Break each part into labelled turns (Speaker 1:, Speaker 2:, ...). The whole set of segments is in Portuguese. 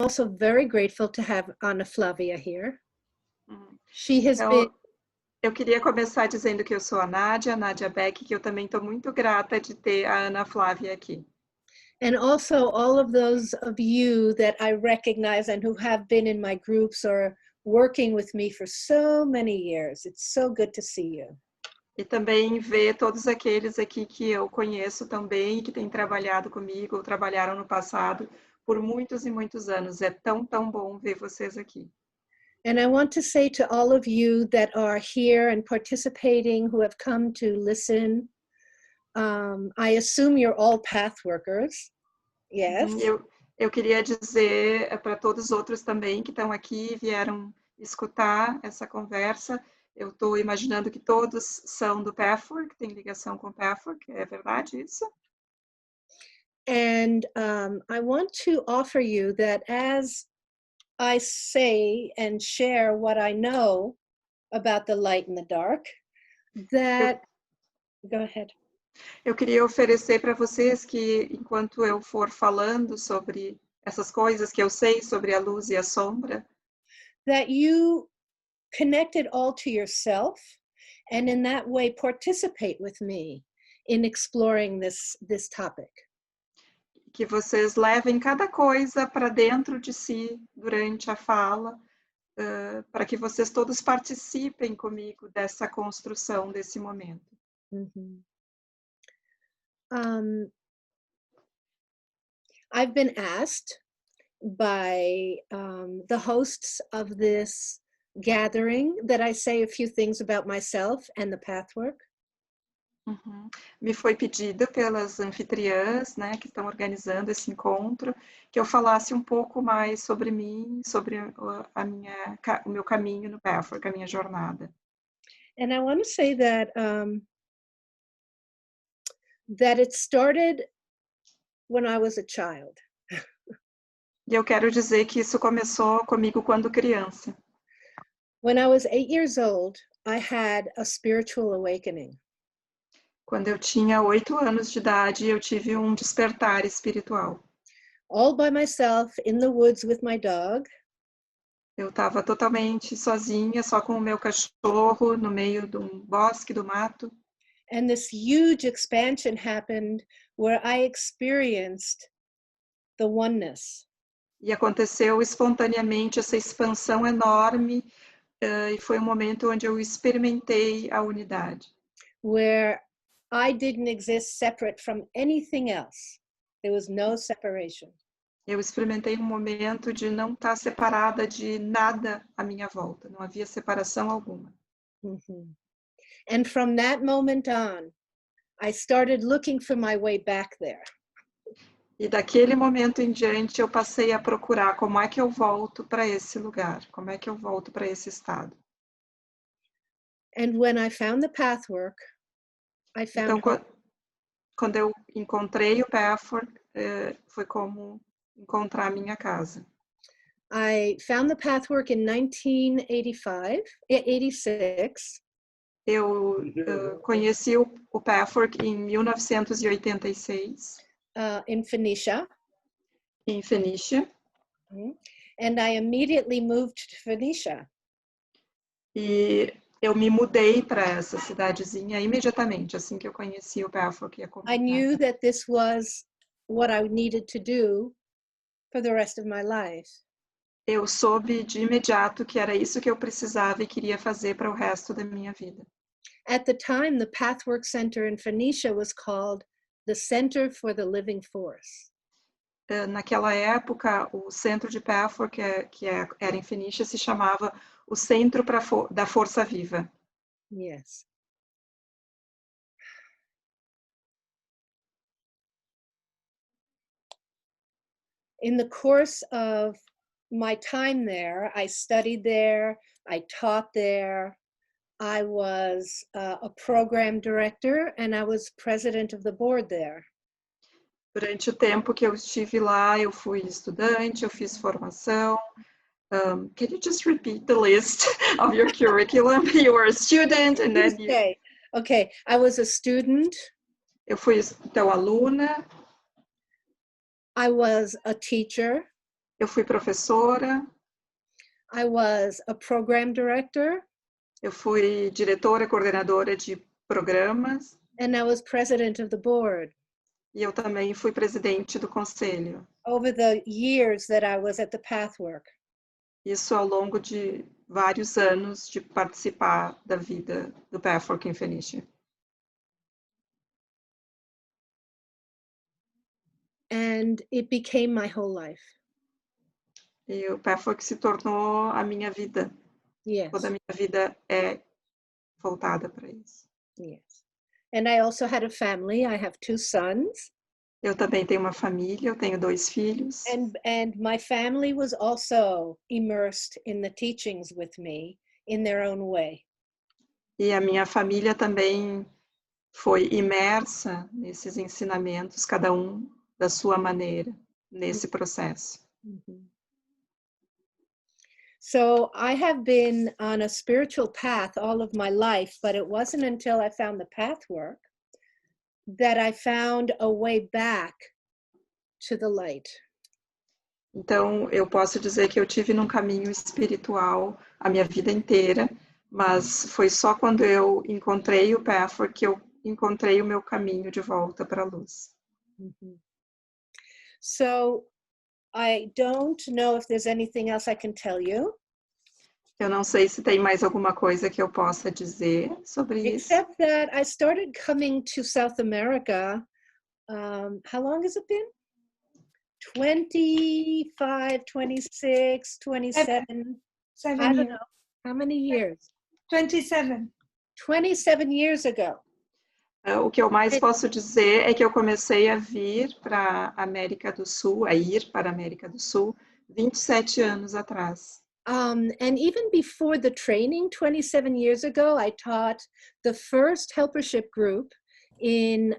Speaker 1: also very grateful to have Ana Flávia here. She has
Speaker 2: Então,
Speaker 1: been...
Speaker 2: eu queria começar dizendo que eu sou a Nadya Beck, que eu também estou muito grata de ter a Ana Flávia aqui.
Speaker 1: And also all of those of you that I recognize and who have been in my groups or working with me for so many years. It's so good to see you.
Speaker 2: E também ver todos aqueles aqui que eu conheço também, que têm trabalhado comigo, ou trabalharam no passado, por muitos e muitos anos. É tão, tão bom ver vocês aqui.
Speaker 1: And I want to say to all of you that are here and participating, who have come to listen, I assume you're all path workers. Yes.
Speaker 2: Eu queria dizer para todos os outros também que estão aqui, vieram escutar essa conversa. Eu estou imaginando que todos são do Pathwork, tem ligação com o Pathwork, é verdade isso?
Speaker 1: And I want to offer you that as I say and share what I know about the light and the dark, that... Go ahead.
Speaker 2: Eu queria oferecer para vocês que, enquanto eu for falando sobre essas coisas que eu sei sobre a luz e a sombra,
Speaker 1: that you connect it all to yourself, and in that way participate with me in exploring this topic.
Speaker 2: Que vocês levem cada coisa para dentro de si durante a fala, para que vocês todos participem comigo dessa construção desse momento.
Speaker 1: Mm-hmm. I've been asked by the hosts of this gathering that I say a few things about myself and the Pathwork.
Speaker 2: Me foi pedido pelas anfitriãs, né, que estão organizando esse encontro, que eu falasse um pouco mais sobre mim, sobre o meu caminho no Pathwork, a minha jornada.
Speaker 1: And I want to say that that it started when I was a child.
Speaker 2: E eu quero dizer que isso começou comigo quando criança.
Speaker 1: When I was 8 years old, I had a spiritual awakening.
Speaker 2: Quando eu tinha 8 anos de idade, eu tive um despertar espiritual.
Speaker 1: All by myself in the woods with my dog.
Speaker 2: Eu estava totalmente sozinha, só com o meu cachorro, no meio de um bosque, do mato.
Speaker 1: And this huge expansion happened where I experienced the oneness.
Speaker 2: E aconteceu espontaneamente essa expansão enorme, e foi um momento onde eu experimentei a unidade.
Speaker 1: Where I didn't exist separate from anything else. There was no separation.
Speaker 2: Eu experimentei um momento de não estar separada de nada à minha volta, não havia separação alguma.
Speaker 1: Mm-hmm. And from that moment on, I started looking for my way back there.
Speaker 2: E daquele momento em diante eu passei a procurar como é que eu volto para esse lugar, como é que eu volto para esse estado.
Speaker 1: And when I found the Pathwork, I found
Speaker 2: então, quando eu encontrei o Pathwork, foi como encontrar a minha casa.
Speaker 1: I found the Pathwork in 86.
Speaker 2: Eu conheci o Pathwork em 1986.
Speaker 1: In Phoenicia.
Speaker 2: Em Fenícia.
Speaker 1: And I immediately moved to Phoenicia.
Speaker 2: E eu me mudei para essa cidadezinha imediatamente, assim que eu conheci o Pathwork.
Speaker 1: I knew that this was what I needed to do for the rest of my life.
Speaker 2: Eu soube de imediato que era isso que eu precisava e queria fazer para o resto da minha vida.
Speaker 1: At the time, the Pathwork Center in Phoenicia was called the Center for the Living Force.
Speaker 2: Naquela época, o centro de Pathwork, era em Fenícia, se chamava o Centro da Força Viva.
Speaker 1: Yes. In the course of my time there, I studied there, I taught there, I was a program director, and I was president of the board there.
Speaker 2: Durante o tempo que eu estive lá, eu fui estudante, eu fiz formação. Can you just repeat the list of your curriculum? You were a student, and then you...
Speaker 1: Okay, I was a student.
Speaker 2: Eu fui, então, aluna.
Speaker 1: I was a teacher.
Speaker 2: Eu fui professora,
Speaker 1: I was a program director,
Speaker 2: eu fui diretora, coordenadora de programas,
Speaker 1: and I was president of the board
Speaker 2: e eu também fui presidente do conselho.
Speaker 1: over the years that I was at the Pathwork.
Speaker 2: Isso ao longo de vários anos de participar da vida do Pathwork Infinity.
Speaker 1: And it became my whole life.
Speaker 2: E o Pathwork se tornou a minha vida.
Speaker 1: Yes.
Speaker 2: Toda a minha vida é voltada para isso.
Speaker 1: Yes. And I also had a family. I have 2 sons.
Speaker 2: Eu também tenho uma família, eu tenho 2 filhos.
Speaker 1: And my family was also immersed in the teachings with me in their own way.
Speaker 2: E a minha família também foi imersa nesses ensinamentos, cada um da sua maneira, nesse processo.
Speaker 1: So I have been on a spiritual path all of my life, but it wasn't until I found the Pathwork that I found a way back to the light.
Speaker 2: Então, eu posso dizer que eu tive num caminho espiritual a minha vida inteira, mas foi só quando eu encontrei o Pathwork que eu encontrei o meu caminho de volta para a luz.
Speaker 1: So I don't know if there's anything else I can tell you.
Speaker 2: Eu não sei se tem mais alguma coisa que eu possa dizer sobre isso.
Speaker 1: Except that I started coming to South America. How long has it been? 25, 26, 27.
Speaker 3: 7
Speaker 1: I don't
Speaker 3: years.
Speaker 1: know. How many years?
Speaker 3: 27.
Speaker 1: 27 years ago.
Speaker 2: O que eu mais posso dizer é que eu comecei a vir para a América do Sul, a ir para a América do Sul, 27 anos atrás.
Speaker 1: And even before the training, 27 years ago, I taught the first helpership group in,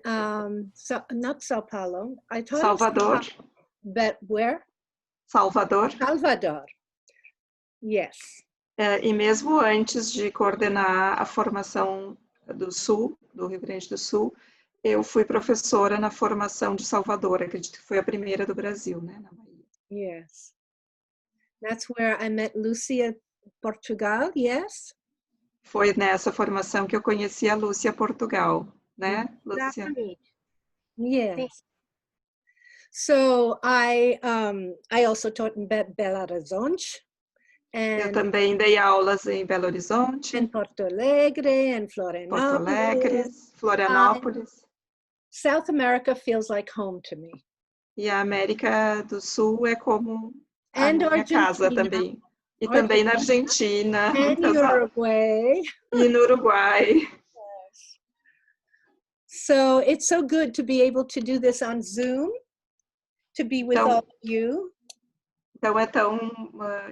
Speaker 1: not Sao Paulo. I taught
Speaker 2: Salvador.
Speaker 1: But where?
Speaker 2: Salvador.
Speaker 1: Salvador. Yes.
Speaker 2: E mesmo antes de coordenar a formação do Sul, do Rio Grande do Sul, eu fui professora na formação de Salvador, acredito que foi a primeira do Brasil, né, na Bahia.
Speaker 1: Yes. That's where I met Lucia Portugal, yes?
Speaker 2: Foi nessa formação que eu conheci a Lúcia Portugal, né, Lúcia?
Speaker 1: Yes. So I also taught in Belo Horizonte.
Speaker 2: Eu também dei aulas em Belo Horizonte,
Speaker 1: em Porto Alegre, em
Speaker 2: Porto Alegre, Florianópolis.
Speaker 1: South America feels like home to me.
Speaker 2: E a América do Sul é como a
Speaker 1: And
Speaker 2: minha
Speaker 1: Argentina.
Speaker 2: casa também. E também na Argentina.
Speaker 1: And Uruguay.
Speaker 2: E no Uruguai.
Speaker 1: So it's so good to be able to do this on Zoom, to be with all of you.
Speaker 2: Então é tão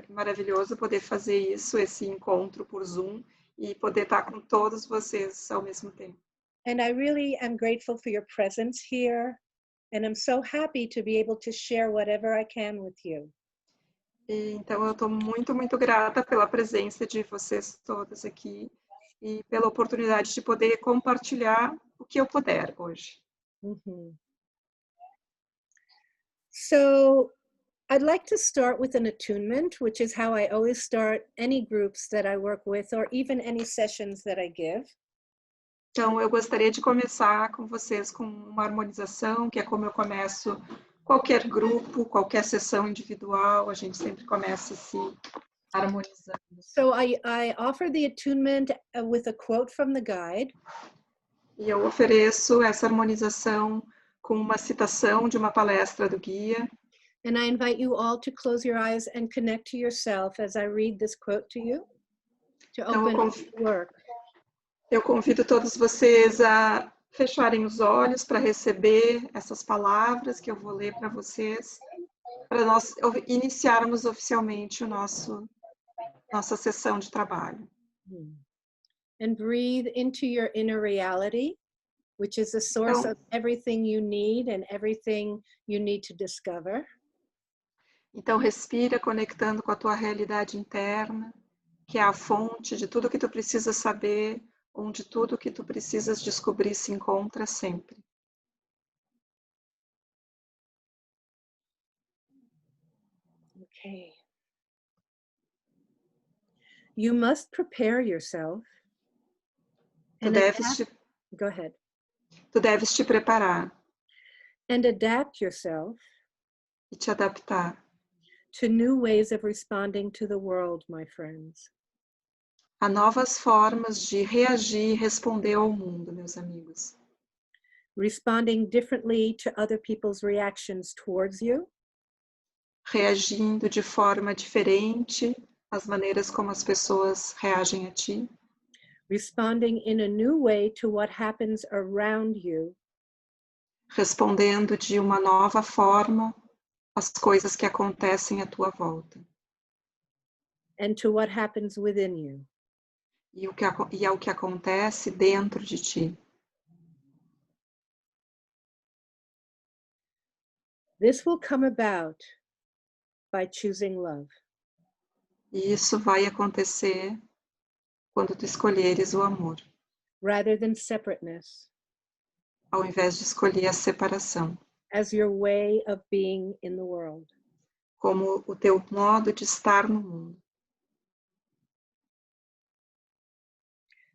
Speaker 2: maravilhoso poder fazer isso, esse encontro por Zoom, e poder estar com todos vocês ao mesmo tempo.
Speaker 1: And I really am grateful for your presence here, and I'm so happy to be able to share whatever I can with you.
Speaker 2: E, então eu estou muito, muito grata pela presença de vocês todas aqui e pela oportunidade de poder compartilhar o que eu puder hoje.
Speaker 1: So I'd like to start with an attunement, which is how I always start any groups that I work with or even any sessions that I give.
Speaker 2: Então, eu gostaria de começar com vocês com uma harmonização, que é como eu começo qualquer grupo, qualquer sessão individual, a gente sempre começa se harmonizando.
Speaker 1: So I offer the attunement with a quote from the guide.
Speaker 2: E eu ofereço essa harmonização com uma citação de uma palestra do guia.
Speaker 1: And I invite you all to close your eyes and connect to yourself as I read this quote to you, to open the work.
Speaker 2: Eu convido todos vocês a fecharem os olhos para receber essas palavras que eu vou ler para vocês, para nós iniciarmos oficialmente nossa sessão de trabalho.
Speaker 1: And breathe into your inner reality, which is the source of everything you need and everything you need to discover.
Speaker 2: Então, respira conectando com a tua realidade interna, que é a fonte de tudo que tu precisas saber, onde tudo que tu precisas descobrir se encontra sempre.
Speaker 1: Okay. You must prepare yourself
Speaker 2: Tu
Speaker 1: and
Speaker 2: deves
Speaker 1: adapt.
Speaker 2: te,
Speaker 1: Go ahead.
Speaker 2: tu deves te preparar
Speaker 1: And adapt yourself
Speaker 2: e te adaptar
Speaker 1: to new ways of responding to the world, my friends.
Speaker 2: a novas formas de reagir e responder ao mundo, meus amigos.
Speaker 1: Responding differently to other people's reactions towards you.
Speaker 2: Reagindo de forma diferente às maneiras como as pessoas reagem a ti.
Speaker 1: Responding in a new way to what happens around you.
Speaker 2: Respondendo de uma nova forma às coisas que acontecem à tua volta.
Speaker 1: And to what happens within you.
Speaker 2: E ao que acontece dentro de ti.
Speaker 1: This will come about by choosing love.
Speaker 2: E isso vai acontecer quando tu escolheres o amor,
Speaker 1: Rather than separateness,
Speaker 2: ao invés de escolher a separação,
Speaker 1: as your way of being in the world.
Speaker 2: como o teu modo de estar no mundo.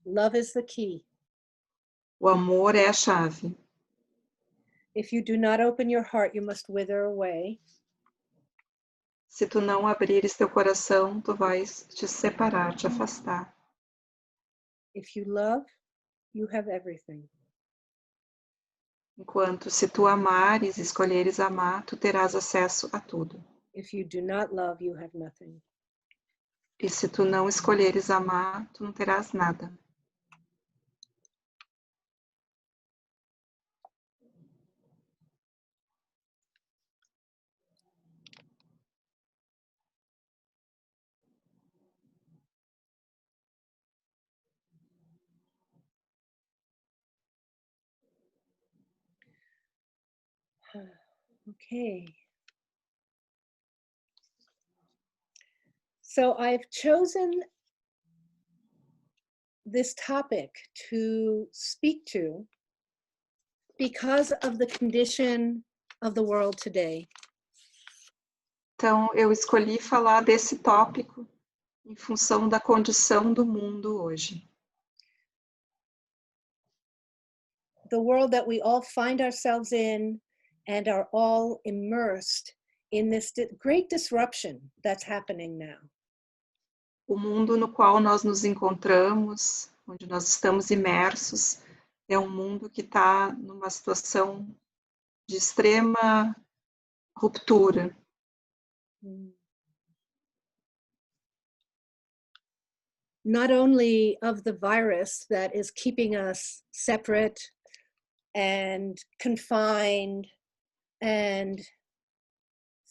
Speaker 1: Love is the key.
Speaker 2: O amor é a chave.
Speaker 1: If you do not open your heart, you must wither away.
Speaker 2: Se tu não abrires teu coração, tu vais te separar, te afastar.
Speaker 1: If you love, you have everything.
Speaker 2: Enquanto se tu amares, escolheres amar, tu terás acesso a tudo.
Speaker 1: If you do not love, you have nothing.
Speaker 2: E se tu não escolheres amar, tu não terás nada.
Speaker 1: Okay. So I've chosen this topic to speak to because of the condition of the world today.
Speaker 2: Então, eu escolhi falar desse tópico em função da condição do mundo hoje.
Speaker 1: The world that we all find ourselves in and are all immersed in this great disruption that's happening now.
Speaker 2: O mundo no qual nós nos encontramos, onde nós estamos imersos, é um mundo que está numa situação de extrema ruptura.
Speaker 1: Not only of the virus that is keeping us separate and confined and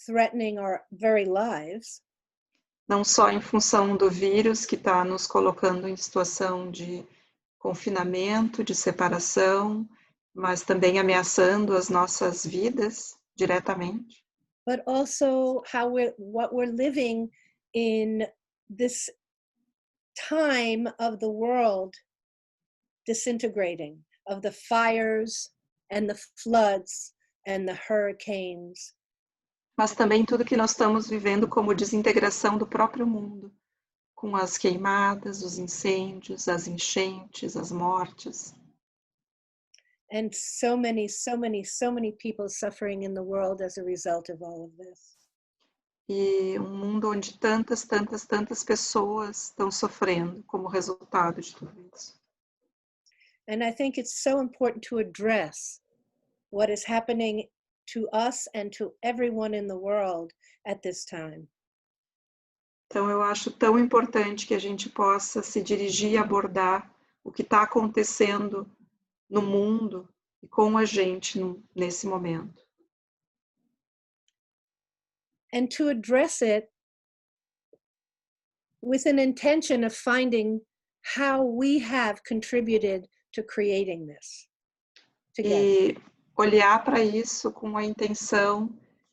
Speaker 1: threatening our very lives,
Speaker 2: Não só em função do vírus que está nos colocando em situação de confinamento, de separação, mas também ameaçando as nossas vidas diretamente.
Speaker 1: but also what we're living in this time of the world disintegrating, of the fires and the floods and the hurricanes.
Speaker 2: Mas também tudo que nós estamos vivendo como desintegração do próprio mundo, com as queimadas, os incêndios, as enchentes, as mortes.
Speaker 1: And so many people suffering in the world as a result of all of this.
Speaker 2: E um mundo onde tantas pessoas estão sofrendo como resultado de tudo isso.
Speaker 1: And I think it's so important to address what is happening to us and to everyone in the world at this time.
Speaker 2: Então eu acho tão importante que a gente possa se dirigir e abordar o que está acontecendo no mundo e com a gente nesse momento.
Speaker 1: And to address it with an intention of finding how we have contributed to creating this together.
Speaker 2: E olhar para isso com a intenção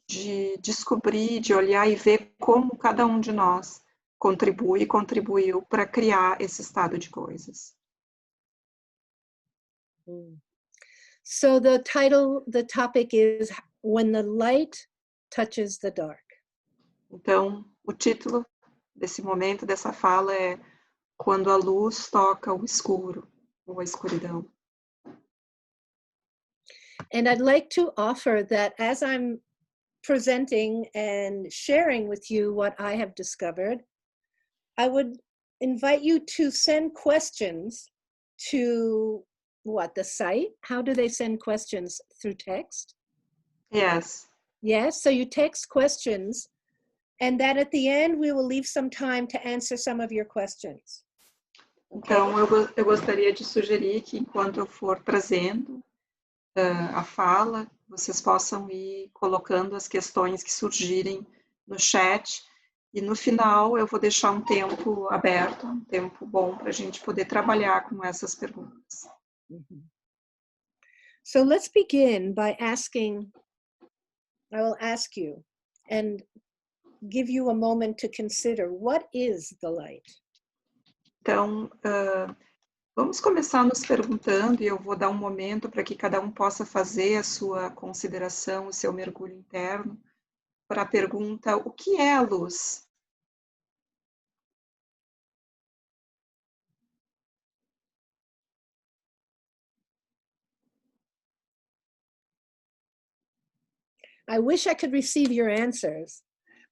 Speaker 2: de descobrir, de olhar e ver como cada um de nós contribuiu para criar esse estado de coisas.
Speaker 1: So the topic is When the Light Touches the Dark.
Speaker 2: Então, o título desse momento, dessa fala é Quando a luz toca o escuro, ou a escuridão.
Speaker 1: And I'd like to offer that as I'm presenting and sharing with you what I have discovered, I would invite you to send questions to the site? How do they send questions? Through text?
Speaker 2: Yes.
Speaker 1: Yes, so you text questions, and that at the end we will leave some time to answer some of your questions. Okay?
Speaker 2: Então, eu gostaria de sugerir que enquanto eu for trazendo a fala, vocês possam ir colocando as questões que surgirem no chat, e no final eu vou deixar um tempo aberto, um tempo bom para a gente poder trabalhar com essas perguntas.
Speaker 1: So let's begin by asking, I will ask you and give you a moment to consider, what is the light?
Speaker 2: Então, vamos começar nos perguntando, e eu vou dar um momento para que cada um possa fazer a sua consideração, o seu mergulho interno, para a pergunta, o que é a luz?
Speaker 1: I wish I could receive your answers,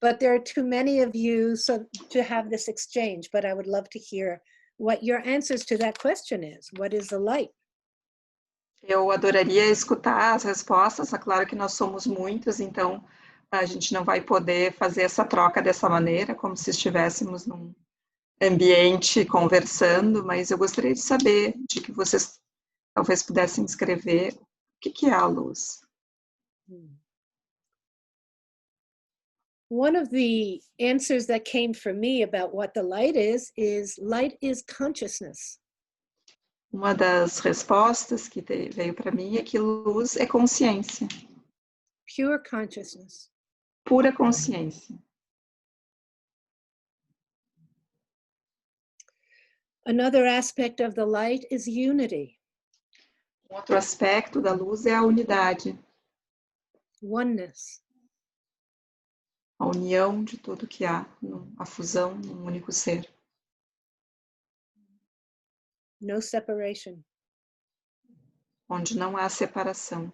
Speaker 1: but there are too many of you to have this exchange, but I would love to hear what your answers to that question is. What is the light?
Speaker 2: Eu adoraria escutar as respostas, é claro que nós somos muitos, então a gente não vai poder fazer essa troca dessa maneira, como se estivéssemos num ambiente conversando, mas eu gostaria de saber, de que vocês talvez pudessem escrever, o que é a luz?
Speaker 1: One of the answers that came for me about what the light is consciousness.
Speaker 2: Uma das respostas que veio para mim é que luz é consciência.
Speaker 1: Pure consciousness.
Speaker 2: Pura consciência.
Speaker 1: Another aspect of the light is unity.
Speaker 2: Outro aspecto da luz é a unidade.
Speaker 1: Oneness.
Speaker 2: A união de tudo que há, a fusão num único ser.
Speaker 1: No separation.
Speaker 2: Onde não há separação.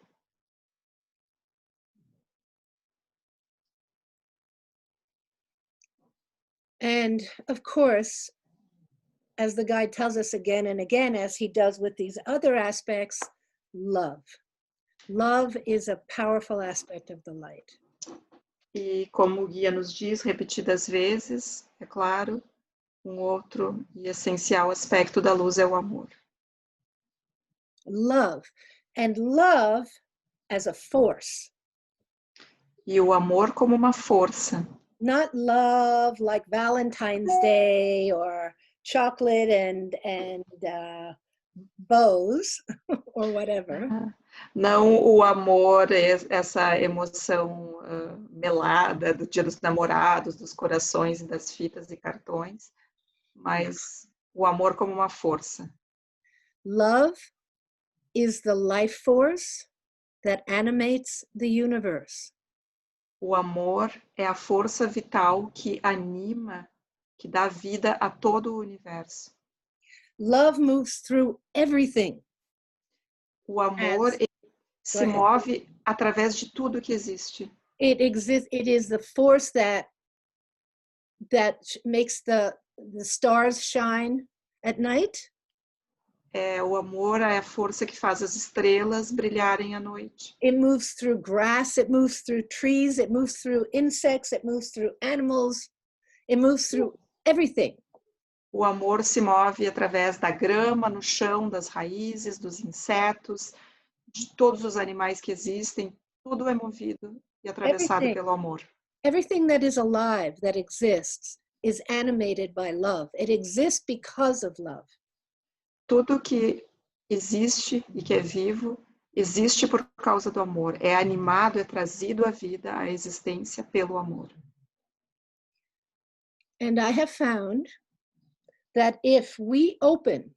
Speaker 1: And of course, as the guide tells us again and again, as he does with these other aspects, love. Love is a powerful aspect of the light.
Speaker 2: E como o guia nos diz repetidas vezes, é claro, um outro e essencial aspecto da luz é o amor.
Speaker 1: Love. And love as a force.
Speaker 2: E o amor como uma força.
Speaker 1: Not love like Valentine's Day or chocolate and bows or whatever.
Speaker 2: Não o amor, essa emoção melada do Dia dos Namorados, dos corações e das fitas e cartões, mas o amor como uma força.
Speaker 1: Love is the life force that animates the universe.
Speaker 2: O amor é a força vital que anima, que dá vida a todo o universo.
Speaker 1: Love moves through everything.
Speaker 2: O amor se move através de tudo que existe.
Speaker 1: It exists. It is the force that makes the stars shine at night.
Speaker 2: O amor é a força que faz as estrelas brilharem à noite.
Speaker 1: It moves through grass, it moves through trees, it moves through insects, it moves through animals, it moves through everything.
Speaker 2: O amor se move através da grama, no chão, das raízes, dos insetos, de todos os animais que existem. Tudo é movido e atravessado pelo amor.
Speaker 1: Everything that is alive, that exists, is animated by love. It exists because of love.
Speaker 2: Tudo que existe e que é vivo, existe por causa do amor. É animado, é trazido à vida, à existência pelo amor.
Speaker 1: And I have found that if we open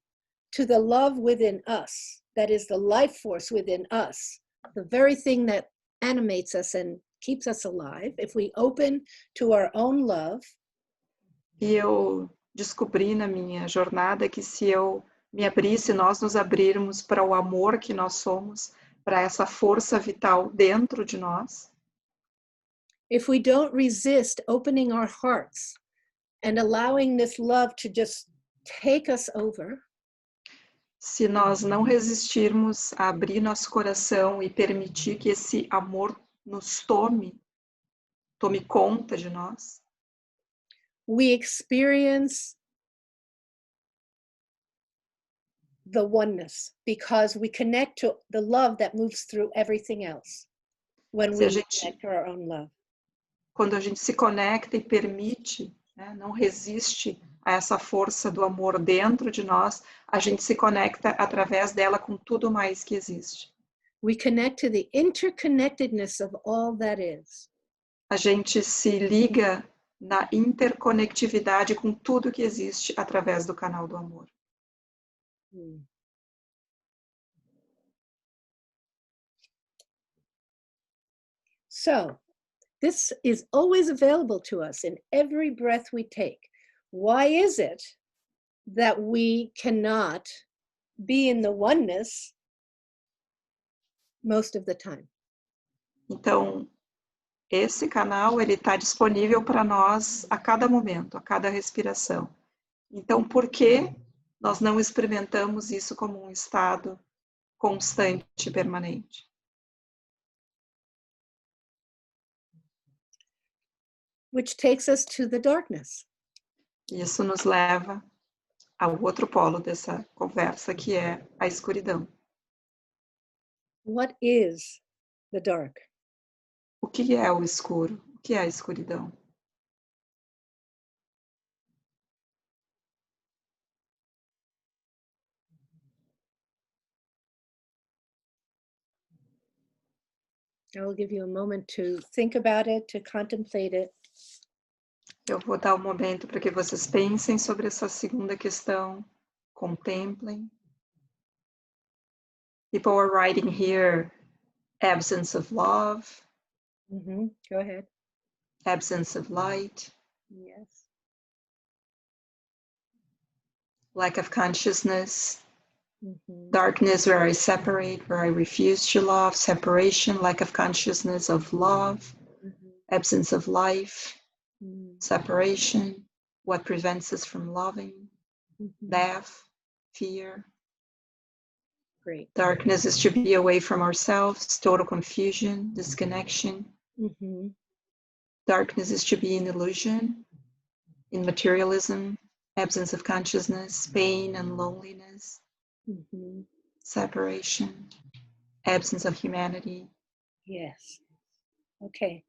Speaker 1: to the love within us, that is the life force within us, the very thing that animates us and keeps us alive, if we open to our own love,
Speaker 2: E eu descobri na minha jornada que se eu me abrisse, nós nos abrirmos para o amor que nós somos, para essa força vital dentro de nós,
Speaker 1: if we don't resist opening our hearts and allowing this love to just take us over,
Speaker 2: se nós não resistirmos a abrir nosso coração e permitir que esse amor nos tome conta de nós,
Speaker 1: we experience the oneness because we connect to the love that moves through everything else when
Speaker 2: se a
Speaker 1: we
Speaker 2: gente,
Speaker 1: connect to our own love.
Speaker 2: quando a gente se conecta e permite, né, não resiste a essa força do amor dentro de nós, a gente se conecta através dela com tudo mais que existe.
Speaker 1: We connect to the interconnectedness of all that is.
Speaker 2: A gente se liga na interconectividade com tudo que existe através do canal do amor.
Speaker 1: So, this is always available to us in every breath we take. Why is it that we cannot be in the oneness most of the time?
Speaker 2: Então, esse canal ele está disponível para nós a cada momento, a cada respiração. Então, por que nós não experimentamos isso como um estado constante e permanente?
Speaker 1: Which takes us to the darkness.
Speaker 2: Isso nos leva ao outro polo dessa conversa, que é a escuridão.
Speaker 1: What is the dark?
Speaker 2: O que é o escuro? O que é a escuridão?
Speaker 1: I will give you a moment to think about it, to contemplate it.
Speaker 2: Eu vou dar um momento para que vocês pensem sobre essa segunda questão, contemplem. People are writing here, absence of love,
Speaker 1: Go ahead.
Speaker 2: absence of light,
Speaker 1: Yes.
Speaker 2: lack of consciousness, darkness where I separate, where I refuse to love, separation, lack of consciousness of love, absence of life, separation, what prevents us from loving, death, fear.
Speaker 1: Great.
Speaker 2: Darkness is to be away from ourselves, total confusion, disconnection. Darkness is to be in illusion, in materialism, absence of consciousness, pain and loneliness, separation, absence of humanity.
Speaker 1: Yes. Okay.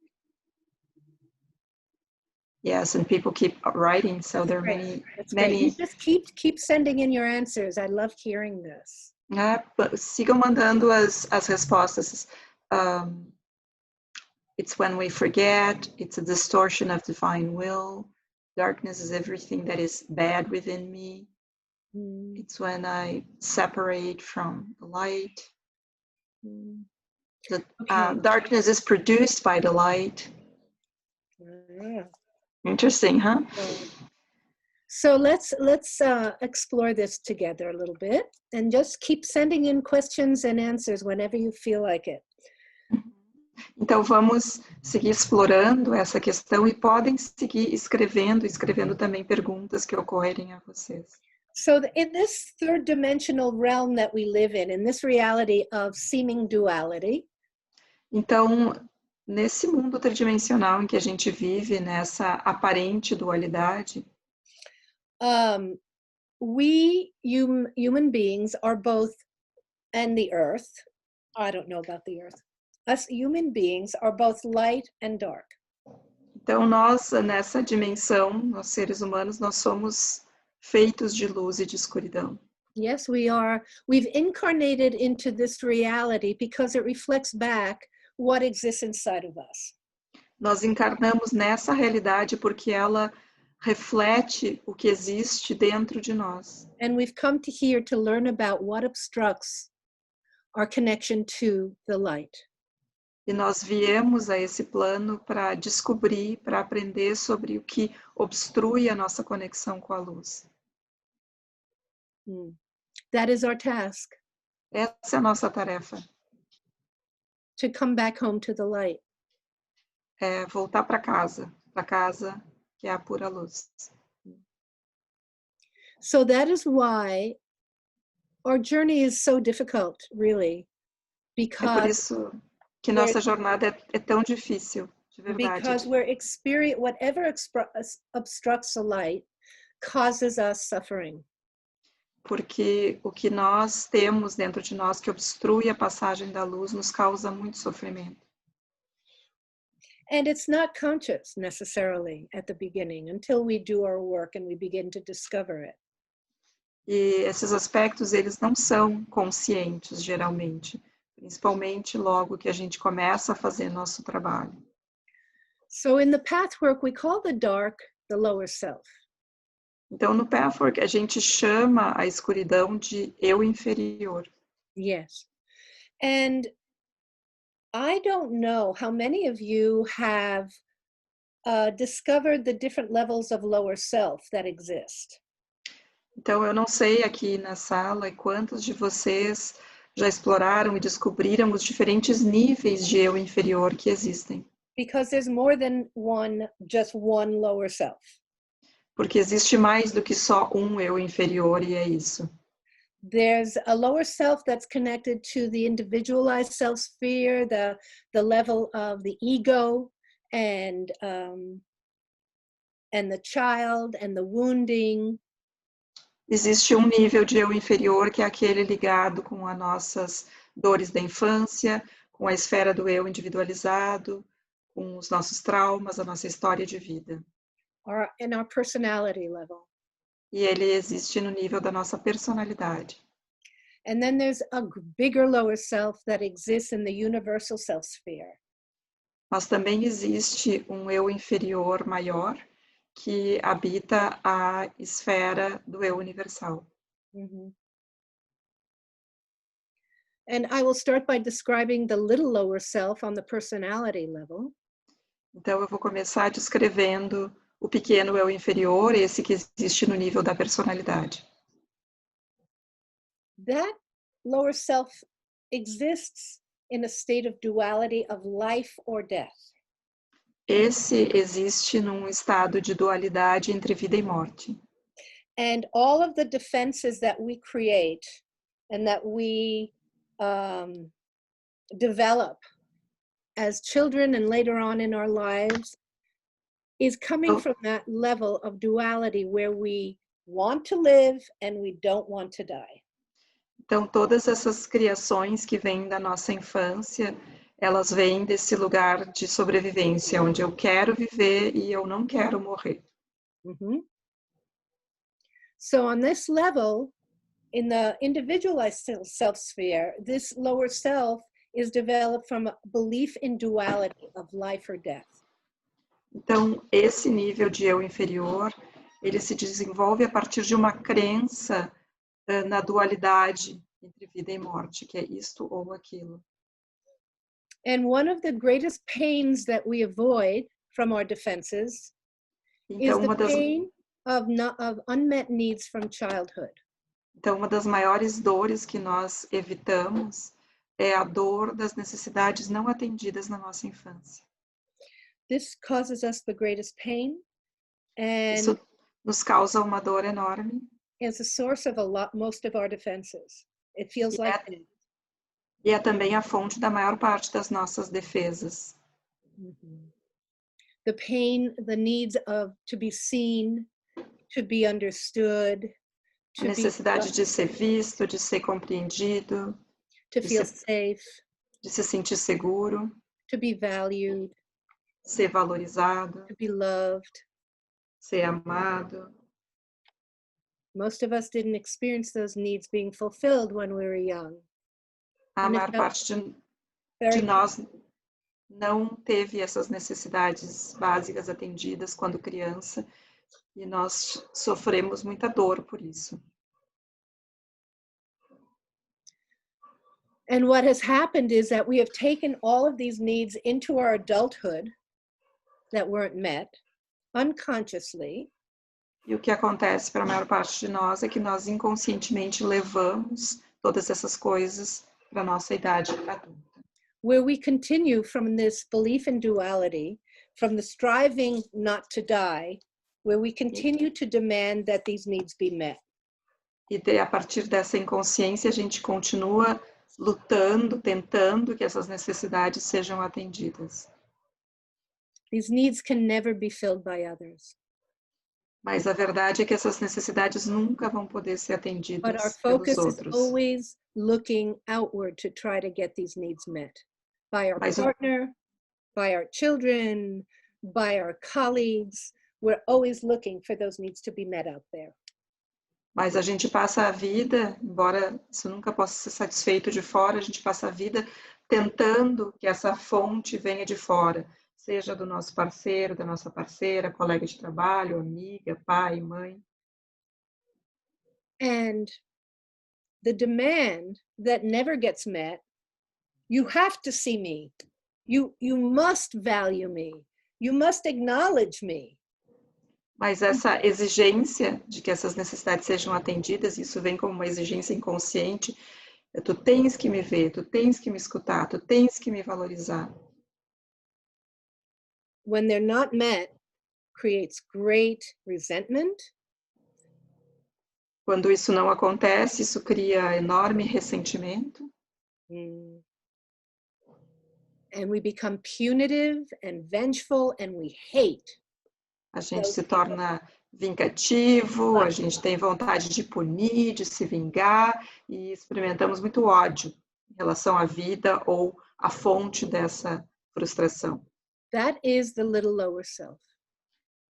Speaker 2: Yes, and people keep writing, so there are many.
Speaker 1: You just keep sending in your answers. I love hearing this.
Speaker 2: Sigam mandando as respostas. It's when we forget, it's a distortion of divine will. Darkness is everything that is bad within me. It's when I separate from the light. Darkness is produced by the light. Interesting, huh?
Speaker 1: So let's explore this together a little bit, and just keep sending in questions and answers whenever you feel like it.
Speaker 2: Então vamos seguir explorando essa questão e podem seguir escrevendo também perguntas que ocorrerem a vocês.
Speaker 1: So in this third dimensional realm that we live in this reality of seeming duality,
Speaker 2: então, nesse mundo tridimensional em que a gente vive, nessa aparente dualidade,
Speaker 1: we human beings are both, and the earth, I don't know about the earth, us human beings are both light and dark.
Speaker 2: Então nós, nessa dimensão, nós seres humanos, nós somos feitos de luz e de escuridão.
Speaker 1: Yes, we are. We've incarnated into this reality because it reflects back what exists inside of us.
Speaker 2: Nós encarnamos nessa realidade porque ela reflete o que existe dentro de nós.
Speaker 1: And we've come to here to learn about what obstructs our connection to the light.
Speaker 2: E nós viemos a esse plano para descobrir, para aprender sobre o que obstrui a nossa conexão com a luz.
Speaker 1: That is our task.
Speaker 2: Essa é a nossa tarefa.
Speaker 1: To come back home to the light.
Speaker 2: É voltar para casa que é a pura luz.
Speaker 1: So that is why our journey is so difficult, really,
Speaker 2: É por
Speaker 1: because
Speaker 2: isso que nossa jornada é tão difícil, de verdade.
Speaker 1: we're experiencing whatever obstructs the light causes us suffering.
Speaker 2: Porque o que nós temos dentro de nós que obstrui a passagem da luz nos causa muito sofrimento.
Speaker 1: And it's not conscious necessarily at the beginning until we do our work and we begin to discover it.
Speaker 2: E esses aspectos, eles não são conscientes, geralmente, principalmente logo que a gente começa a fazer nosso trabalho.
Speaker 1: So in the pathwork, we call the dark the lower self.
Speaker 2: Então, no Pathwork, a gente chama a escuridão de eu inferior.
Speaker 1: Yes. And I don't know how many of you have discovered the different levels of lower self that exist.
Speaker 2: Então, eu não sei aqui na sala quantos de vocês já exploraram e descobriram os diferentes níveis de eu inferior que existem.
Speaker 1: Because there's more than just one lower self.
Speaker 2: Porque existe mais do que só um eu inferior e é isso.
Speaker 1: There's a lower self that's connected to the individualized self-sphere, the level of the ego and the child and the wounding.
Speaker 2: Existe um nível de eu inferior que é aquele ligado com as nossas dores da infância, com a esfera do eu individualizado, com os nossos traumas, a nossa história de vida.
Speaker 1: In our personality level.
Speaker 2: E ele existe no nível da nossa personalidade.
Speaker 1: And then there's a bigger lower self that exists in the universal self-sphere.
Speaker 2: Mas também existe um eu inferior maior que habita a esfera do eu universal.
Speaker 1: Mm-hmm. And I will start by describing the little lower self on the personality level.
Speaker 2: Então eu vou começar descrevendo o pequeno eu inferior, esse que existe no nível da personalidade.
Speaker 1: That lower self exists in a state of duality of life or death.
Speaker 2: Esse existe num estado de dualidade entre vida e morte.
Speaker 1: And all of the defenses that we create and that we develop as children and later on in our lives is coming from that level of duality where we want to live and we don't want to die.
Speaker 2: Então, todas essas criações que vêm da nossa infância, elas vêm desse lugar de sobrevivência, onde eu quero viver e eu não quero morrer.
Speaker 1: Mm-hmm. So on this level, in the individualized self-sphere, this lower self is developed from a belief in duality of life or death.
Speaker 2: Então, esse nível de eu inferior, ele se desenvolve a partir de uma crença na dualidade entre vida e morte, que é isto ou aquilo.
Speaker 1: And one of the greatest pains that we avoid from our defenses is the pain of unmet needs from childhood.
Speaker 2: Então, uma das maiores dores que nós evitamos é a dor das necessidades não atendidas na nossa infância.
Speaker 1: This causes us the greatest pain, and
Speaker 2: isso nos causa uma dor enorme.
Speaker 1: Is a source of most of our defenses. It feels like that.
Speaker 2: E é também a fonte da maior parte das nossas defesas.
Speaker 1: Mm-hmm. The pain, the needs to be seen, to be understood,
Speaker 2: a necessidade de ser visto, de ser compreendido,
Speaker 1: to feel safe,
Speaker 2: de se sentir seguro,
Speaker 1: to be valued,
Speaker 2: ser valorizado,
Speaker 1: to be loved.
Speaker 2: Ser amado.
Speaker 1: Most of us didn't experience those needs being fulfilled when we were young.
Speaker 2: A maior parte de nós não teve essas necessidades básicas atendidas quando criança, e nós sofremos muita dor por isso.
Speaker 1: And what has happened is that we have taken all of these needs into our adulthood that weren't met unconsciously.
Speaker 2: E o que acontece para a maior parte de nós é que nós inconscientemente levamos todas essas coisas para a nossa idade adulta.
Speaker 1: Where we continue from this belief in duality, from the striving not to die, where we continue to demand that these needs be met.
Speaker 2: E a partir dessa inconsciência, a gente continua lutando, tentando que essas necessidades sejam atendidas.
Speaker 1: These needs can never be filled by others.
Speaker 2: Mas a verdade é que essas necessidades nunca vão poder ser
Speaker 1: But our
Speaker 2: atendidas pelos
Speaker 1: focus is
Speaker 2: outros.
Speaker 1: always looking outward to try to get these needs met by our
Speaker 2: Mas
Speaker 1: partner, by our children, by our colleagues. We're always looking for those needs to be met out there.
Speaker 2: Mas a gente passa a vida, embora isso nunca possa ser satisfeito de fora, a gente passa a vida tentando que essa fonte venha de fora, seja do nosso parceiro, da nossa parceira, colega de trabalho, amiga, pai, mãe.
Speaker 1: And the demand that never gets met, you have to see me. You must value me. You must acknowledge me.
Speaker 2: Mas essa exigência de que essas necessidades sejam atendidas, isso vem como uma exigência inconsciente, tu tens que me ver, tu tens que me escutar, tu tens que me valorizar.
Speaker 1: When they're not met, creates great resentment.
Speaker 2: Quando isso não acontece, isso cria enorme ressentimento.
Speaker 1: And we become punitive and vengeful and we hate.
Speaker 2: A gente se torna vingativo, a gente tem vontade de punir, de se vingar e experimentamos muito ódio em relação à vida ou à fonte dessa frustração.
Speaker 1: That is the little lower self.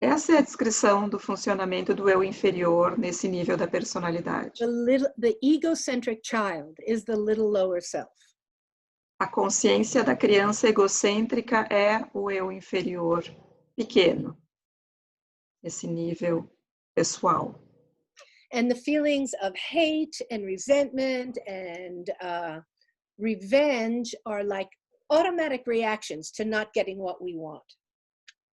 Speaker 2: Essa é a descrição do funcionamento do eu inferior nesse nível da personalidade.
Speaker 1: The egocentric child is the little lower self.
Speaker 2: A consciência da criança egocêntrica é o eu inferior pequeno, esse nível pessoal.
Speaker 1: And the feelings of hate and resentment and revenge are like automatic reactions to not getting what we want.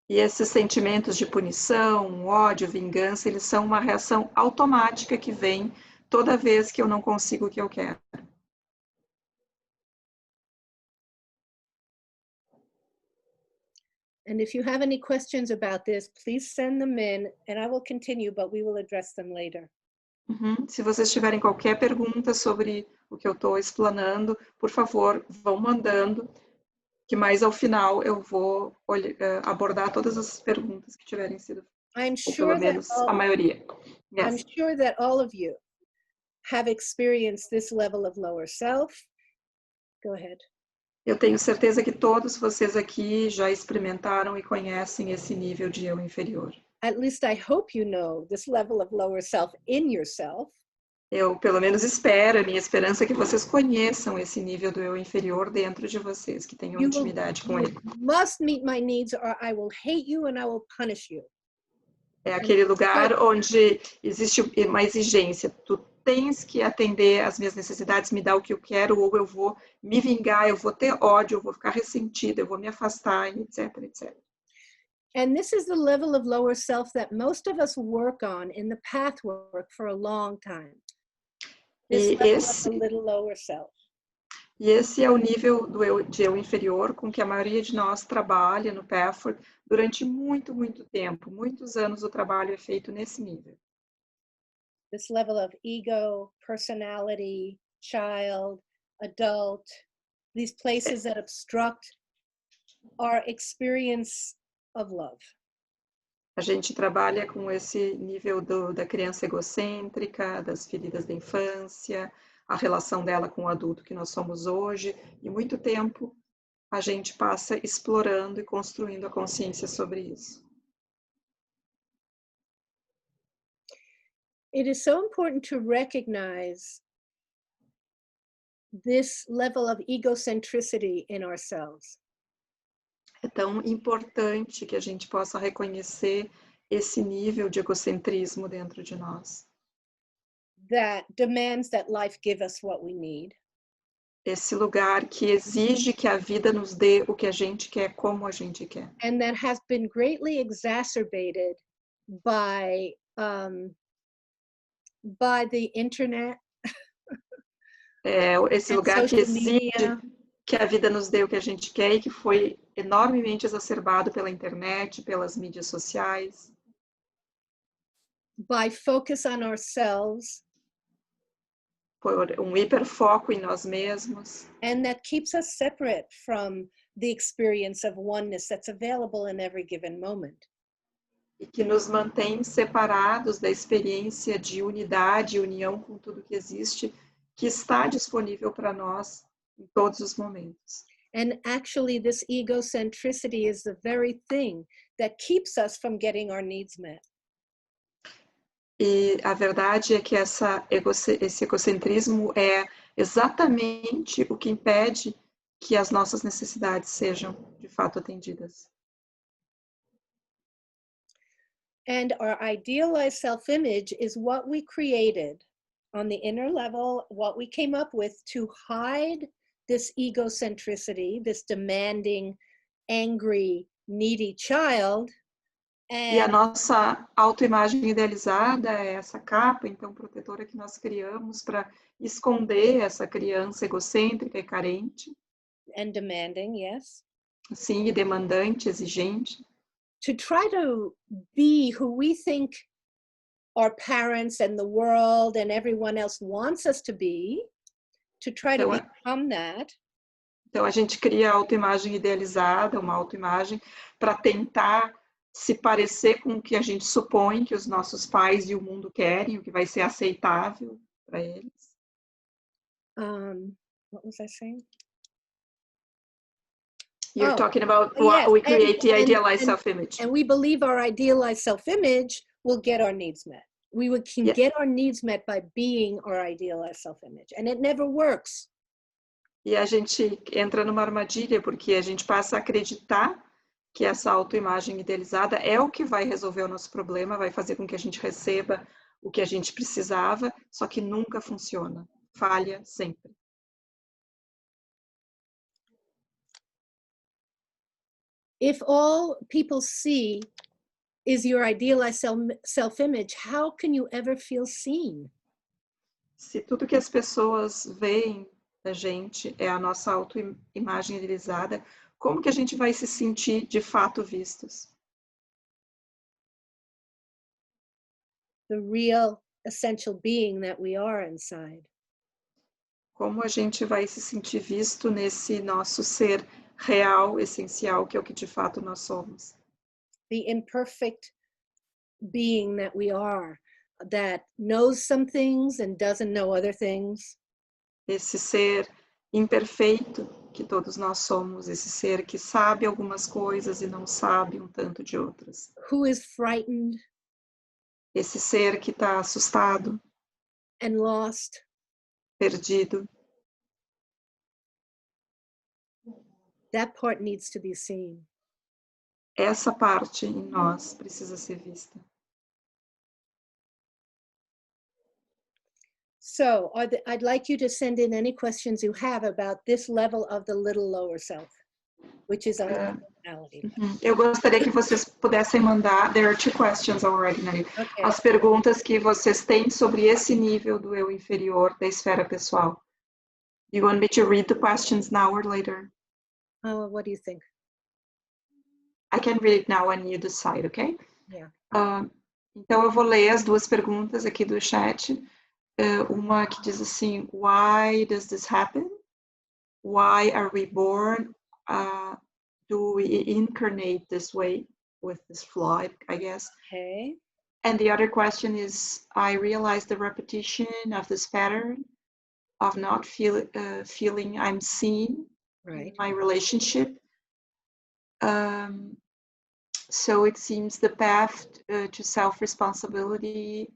Speaker 2: E esses sentimentos de punição, ódio, vingança, eles são uma reação automática que vem toda vez que eu não consigo o que eu quero.
Speaker 1: And if you have any questions about this, please send them in and I will continue, but we will address them later.
Speaker 2: Se vocês tiverem qualquer pergunta sobre o que eu estou explanando, por favor, vão mandando, que mais ao final eu vou abordar todas as perguntas que tiverem sido, ou pelo menos a maioria. Yes.
Speaker 1: I'm sure that all of you have experienced this level of lower self. Go ahead.
Speaker 2: Eu tenho certeza que todos vocês aqui já experimentaram e conhecem esse nível de eu inferior.
Speaker 1: At least I hope you know this level of lower self in yourself.
Speaker 2: Eu, pelo menos, espero, a minha esperança é que vocês conheçam esse nível do eu inferior dentro de vocês, que tenham intimidade com ele.
Speaker 1: You must meet my needs or I will hate you and I will punish you.
Speaker 2: É aquele lugar onde existe uma exigência. Tu tens que atender às minhas necessidades, me dar o que eu quero, ou eu vou me vingar, eu vou ter ódio, eu vou ficar ressentida, eu vou me afastar, etc, etc.
Speaker 1: And this is the level of lower self that most of us work on in the Pathwork for a long time. This level of the little lower self.
Speaker 2: E esse é o nível de eu inferior com que a maioria de nós trabalha no Pathwork durante muito, muito tempo. Muitos anos o trabalho é feito nesse nível.
Speaker 1: This level of ego, personality, child, adult, these places that obstruct our experience of love.
Speaker 2: A gente trabalha com esse nível da criança egocêntrica, das feridas da infância, a relação dela com o adulto que nós somos hoje, e muito tempo a gente passa explorando e construindo a consciência sobre isso.
Speaker 1: It is so important to recognize this level of egocentricity in ourselves.
Speaker 2: É tão importante que a gente possa reconhecer esse nível de egocentrismo dentro de nós.
Speaker 1: That demands that life give us what we need.
Speaker 2: esse lugar que exige que a vida nos dê o que a gente quer, como a gente quer.
Speaker 1: And that has been greatly exacerbated by the internet.
Speaker 2: Esse
Speaker 1: And
Speaker 2: lugar que
Speaker 1: social
Speaker 2: exige
Speaker 1: media.
Speaker 2: que a vida nos dê o que a gente quer e que foi enormemente exacerbado pela internet, pelas mídias sociais.
Speaker 1: By focus on ourselves.
Speaker 2: Por hiperfoco em nós mesmos.
Speaker 1: And that keeps us separate from the experience of oneness that's available in every given moment.
Speaker 2: E que nos mantém separados da experiência de unidade e união com tudo que existe, que está disponível para nós em todos os momentos.
Speaker 1: And actually, this egocentricity is the very thing that keeps us from getting our needs met.
Speaker 2: E a verdade é que esse egocentrismo é exatamente o que impede que as nossas necessidades sejam de fato atendidas.
Speaker 1: And our idealized self-image is what we created on the inner level, what we came up with to hide this egocentricity, this demanding, angry, needy child.
Speaker 2: E a nossa autoimagem idealizada é essa capa, então, protetora que nós criamos para esconder essa criança egocêntrica e carente.
Speaker 1: And demanding, yes.
Speaker 2: Sim, e demandante, exigente.
Speaker 1: To try to be who we think our parents and the world and everyone else wants us to be, to try to become that.
Speaker 2: Então, a gente cria a autoimagem idealizada, uma autoimagem, para tentar se parecer com o que a gente supõe que os nossos pais e o mundo querem, o que vai ser aceitável para eles.
Speaker 1: What was I saying?
Speaker 2: You're talking about what we create the idealized self-image.
Speaker 1: And we believe our idealized self-image will get our needs met. We can get our needs met by being our idealized self-image. And it never works.
Speaker 2: E a gente entra numa armadilha porque a gente passa a acreditar que essa autoimagem idealizada é o que vai resolver o nosso problema, vai fazer com que a gente receba o que a gente precisava, só que nunca funciona. Falha sempre.
Speaker 1: If all people see is your idealized self-image, how can you ever feel seen?
Speaker 2: Se tudo que as pessoas veem da gente é a nossa autoimagem idealizada, como que a gente vai se sentir de fato vistos?
Speaker 1: The real essential being that we are inside.
Speaker 2: Como a gente vai se sentir visto nesse nosso ser real, essencial, que é o que de fato nós somos?
Speaker 1: The imperfect being that we are, that knows some things and doesn't know other things.
Speaker 2: Esse ser imperfeito que todos nós somos, esse ser que sabe algumas coisas e não sabe um tanto de outras.
Speaker 1: Who is frightened?
Speaker 2: Esse ser que está assustado.
Speaker 1: And lost.
Speaker 2: Perdido.
Speaker 1: That part needs to be seen.
Speaker 2: Essa parte em nós precisa ser vista.
Speaker 1: So I'd like you to send in any questions you have about this level of the little lower self, which is on the personality.
Speaker 2: Eu gostaria que vocês pudessem mandar, there are 2 questions already, Nadya.
Speaker 1: Okay.
Speaker 2: As perguntas que vocês têm sobre esse nível do eu inferior da esfera pessoal. Do you want me to read the questions now or later?
Speaker 1: What do you think?
Speaker 2: I can read it now and you decide, okay?
Speaker 1: Yeah.
Speaker 2: Então eu vou ler as 2 perguntas aqui do chat. Uma que diz assim, why does this happen? Why are we born? Do we incarnate this way with this flaw, I guess?
Speaker 1: Okay.
Speaker 2: And the other question is, I realize the repetition of this pattern of not feeling I'm seen in my relationship. So it seems the path to self-responsibility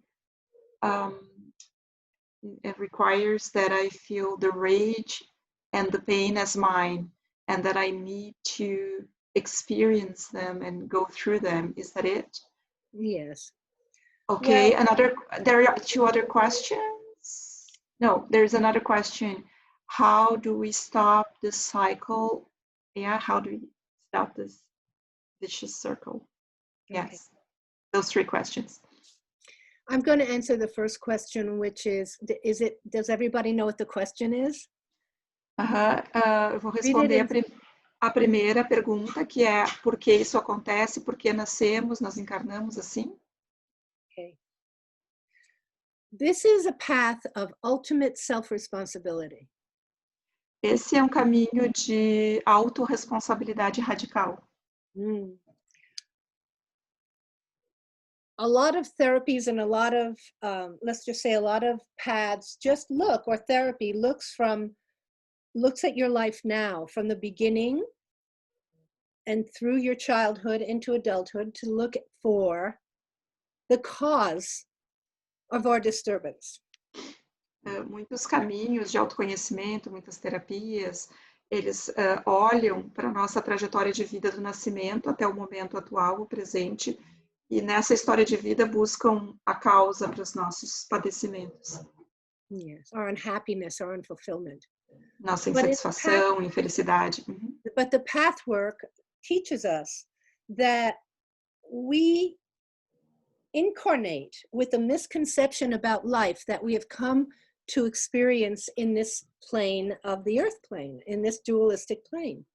Speaker 2: it requires that I feel the rage and the pain as mine, and that I need to experience them and go through them. Is that it?
Speaker 1: Yes.
Speaker 2: Okay, there are 2 other questions. No, there's another question. how do we stop the cycle? Yeah, how do we stop this vicious circle?
Speaker 1: Okay.
Speaker 2: Yes, those 3 questions.
Speaker 1: I'm going to answer the first question, which is does everybody know what the question is?
Speaker 2: Eu vou responder a primeira pergunta, que é por que isso acontece, por que nascemos, nós encarnamos assim?
Speaker 1: Okay. This is a path of ultimate self-responsibility.
Speaker 2: Esse é um caminho de autorresponsabilidade radical.
Speaker 1: A lot of therapies and a lot of, let's just say a lot of paths just look, or therapy looks at your life now from the beginning and through your childhood into adulthood to look for the cause of our disturbance.
Speaker 2: Muitos caminhos de autoconhecimento, muitas terapias, eles olham para a nossa trajetória de vida do nascimento até o momento atual, o presente, e nessa história de vida buscam a causa para os nossos padecimentos.
Speaker 1: Yes, our unhappiness, our unfulfillment.
Speaker 2: Nossa insatisfação, infelicidade.
Speaker 1: But the pathwork teaches us that we incarnate with a misconception about life that we have come to experience in this plane of the earth plane, in this dualistic plane.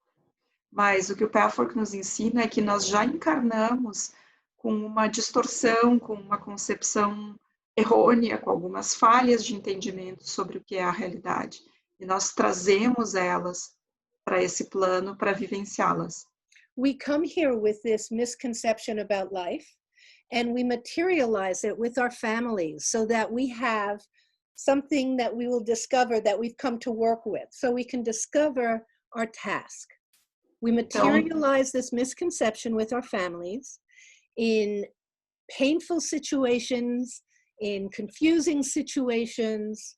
Speaker 2: Mas o que o Pathwork nos ensina é que nós já encarnamos com uma distorção, com uma concepção errônea, com algumas falhas de entendimento sobre o que é a realidade. E nós trazemos elas para esse plano para vivenciá-las.
Speaker 1: We come here with this misconception about life, and we materialize it with our families so that we have something that we will discover that we've come to work with, so we can discover our task. We materialize this misconception with our families in painful situations, in confusing situations,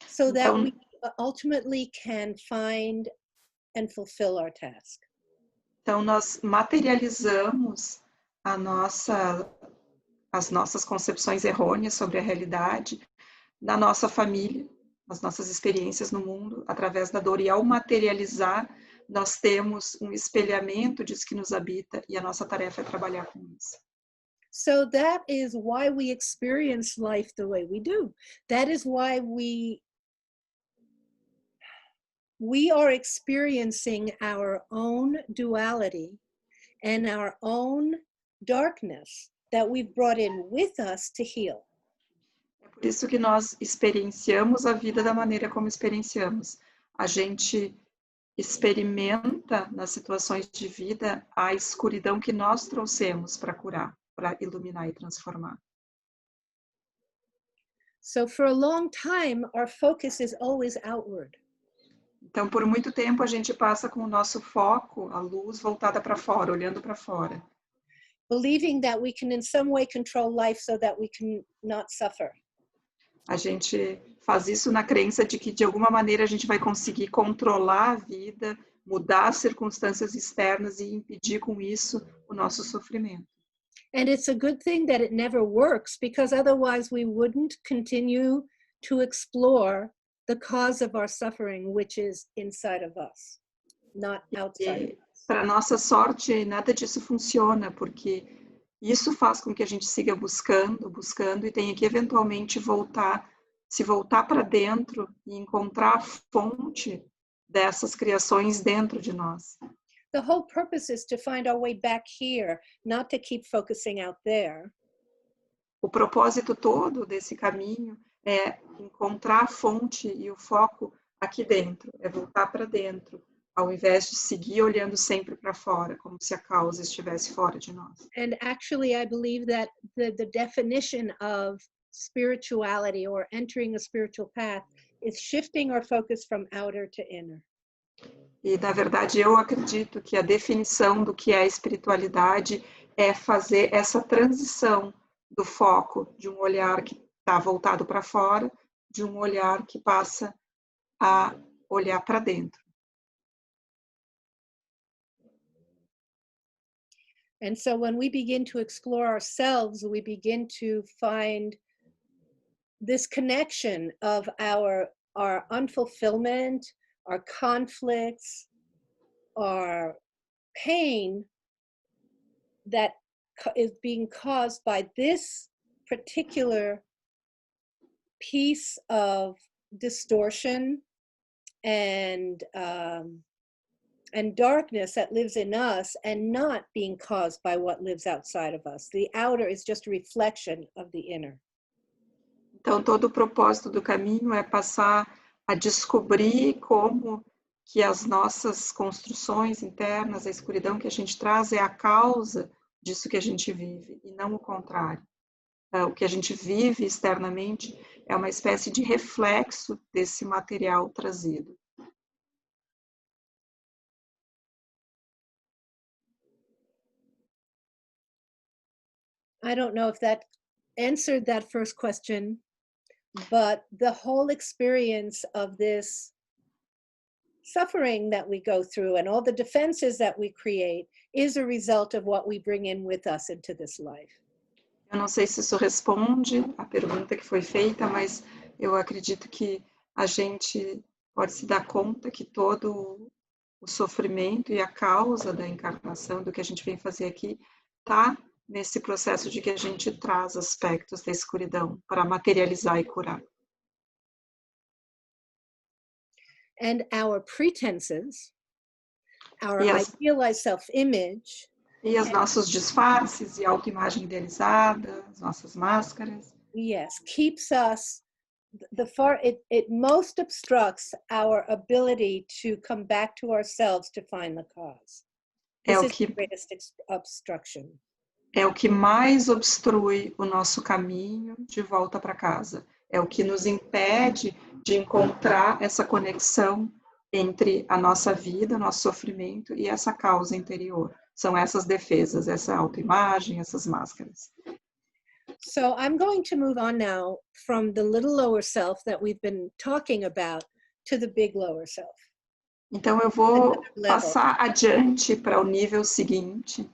Speaker 1: so that we ultimately can find and fulfill our task.
Speaker 2: Então, nós materializamos as nossas concepções errôneas sobre a realidade na nossa família, nas nossas experiências no mundo, através da dor. E ao materializar, nós temos um espelhamento disso que nos habita, e a nossa tarefa é trabalhar com isso.
Speaker 1: So that is why we experience life the way we do. That is why we are experiencing our own duality and our own darkness that we've brought in with us to heal.
Speaker 2: É por isso que nós experienciamos a vida da maneira como experienciamos. A gente experimenta nas situações de vida a escuridão que nós trouxemos para curar, para iluminar e transformar.
Speaker 1: So for a long time, our focus is always outward.
Speaker 2: Então, por muito tempo, a gente passa com o nosso foco, a luz voltada para fora, olhando para fora.
Speaker 1: Believing that we can in some way control life so that we can not suffer.
Speaker 2: A gente faz isso na crença de que, de alguma maneira, a gente vai conseguir controlar a vida, mudar as circunstâncias externas e impedir com isso o nosso sofrimento.
Speaker 1: And it's a good thing that it never works, because otherwise we wouldn't continue to explore the cause of our suffering, which is inside of us, not outside.
Speaker 2: Para nossa sorte, nada disso funciona, porque isso faz com que a gente siga buscando e tenha que eventualmente se voltar para dentro e encontrar a fonte dessas criações dentro de nós.
Speaker 1: The whole purpose is to find our way back here, not to keep focusing out there.
Speaker 2: O propósito todo desse caminho é encontrar a fonte e o foco aqui dentro, é voltar para dentro, ao invés de seguir olhando sempre para fora, como se a causa estivesse fora de nós.
Speaker 1: And actually, I believe that the definition of spirituality or entering a spiritual path is shifting our focus from outer to inner.
Speaker 2: E, na verdade, eu acredito que a definição do que é espiritualidade é fazer essa transição do foco de um olhar que está voltado para fora, de um olhar que passa a olhar para dentro.
Speaker 1: And so when we begin to explore ourselves, we begin to find this connection of our our unfulfillment, our conflicts, our pain that is being caused by this particular piece of distortion and darkness that lives in us, and not being caused by what lives outside of us. The outer is just a reflection of the inner.
Speaker 2: Então, todo o propósito do caminho é passar a descobrir como que as nossas construções internas, a escuridão que a gente traz é a causa disso que a gente vive, e não o contrário. O que a gente vive externamente é uma espécie de reflexo desse material trazido.
Speaker 1: I don't know if that answered that first question, but the whole experience of this suffering that we go through and all the defenses that we create is a result of what we bring in with us into this life.
Speaker 2: Eu não sei se isso responde à pergunta que foi feita, mas eu acredito que a gente pode se dar conta que todo o sofrimento e a causa da encarnação, do que a gente vem fazer aqui, está nesse processo de que a gente traz aspectos da escuridão para materializar e curar.
Speaker 1: And our pretenses, our
Speaker 2: Yes.
Speaker 1: idealized self-image,
Speaker 2: E os nossos disfarces e autoimagem idealizada, as nossas máscaras.
Speaker 1: yes, keeps us it most obstructs our ability to come back to ourselves to find the cause. This is the greatest obstruction.
Speaker 2: É o que mais obstrui o nosso caminho de volta para casa. É o que nos impede de encontrar essa conexão entre a nossa vida, nosso sofrimento e essa causa interior. São essas defesas, essa autoimagem, essas máscaras.
Speaker 1: So I'm going to move on now from the little lower self that we've been talking about to the big lower self.
Speaker 2: Então eu vou passar adiante para o nível seguinte,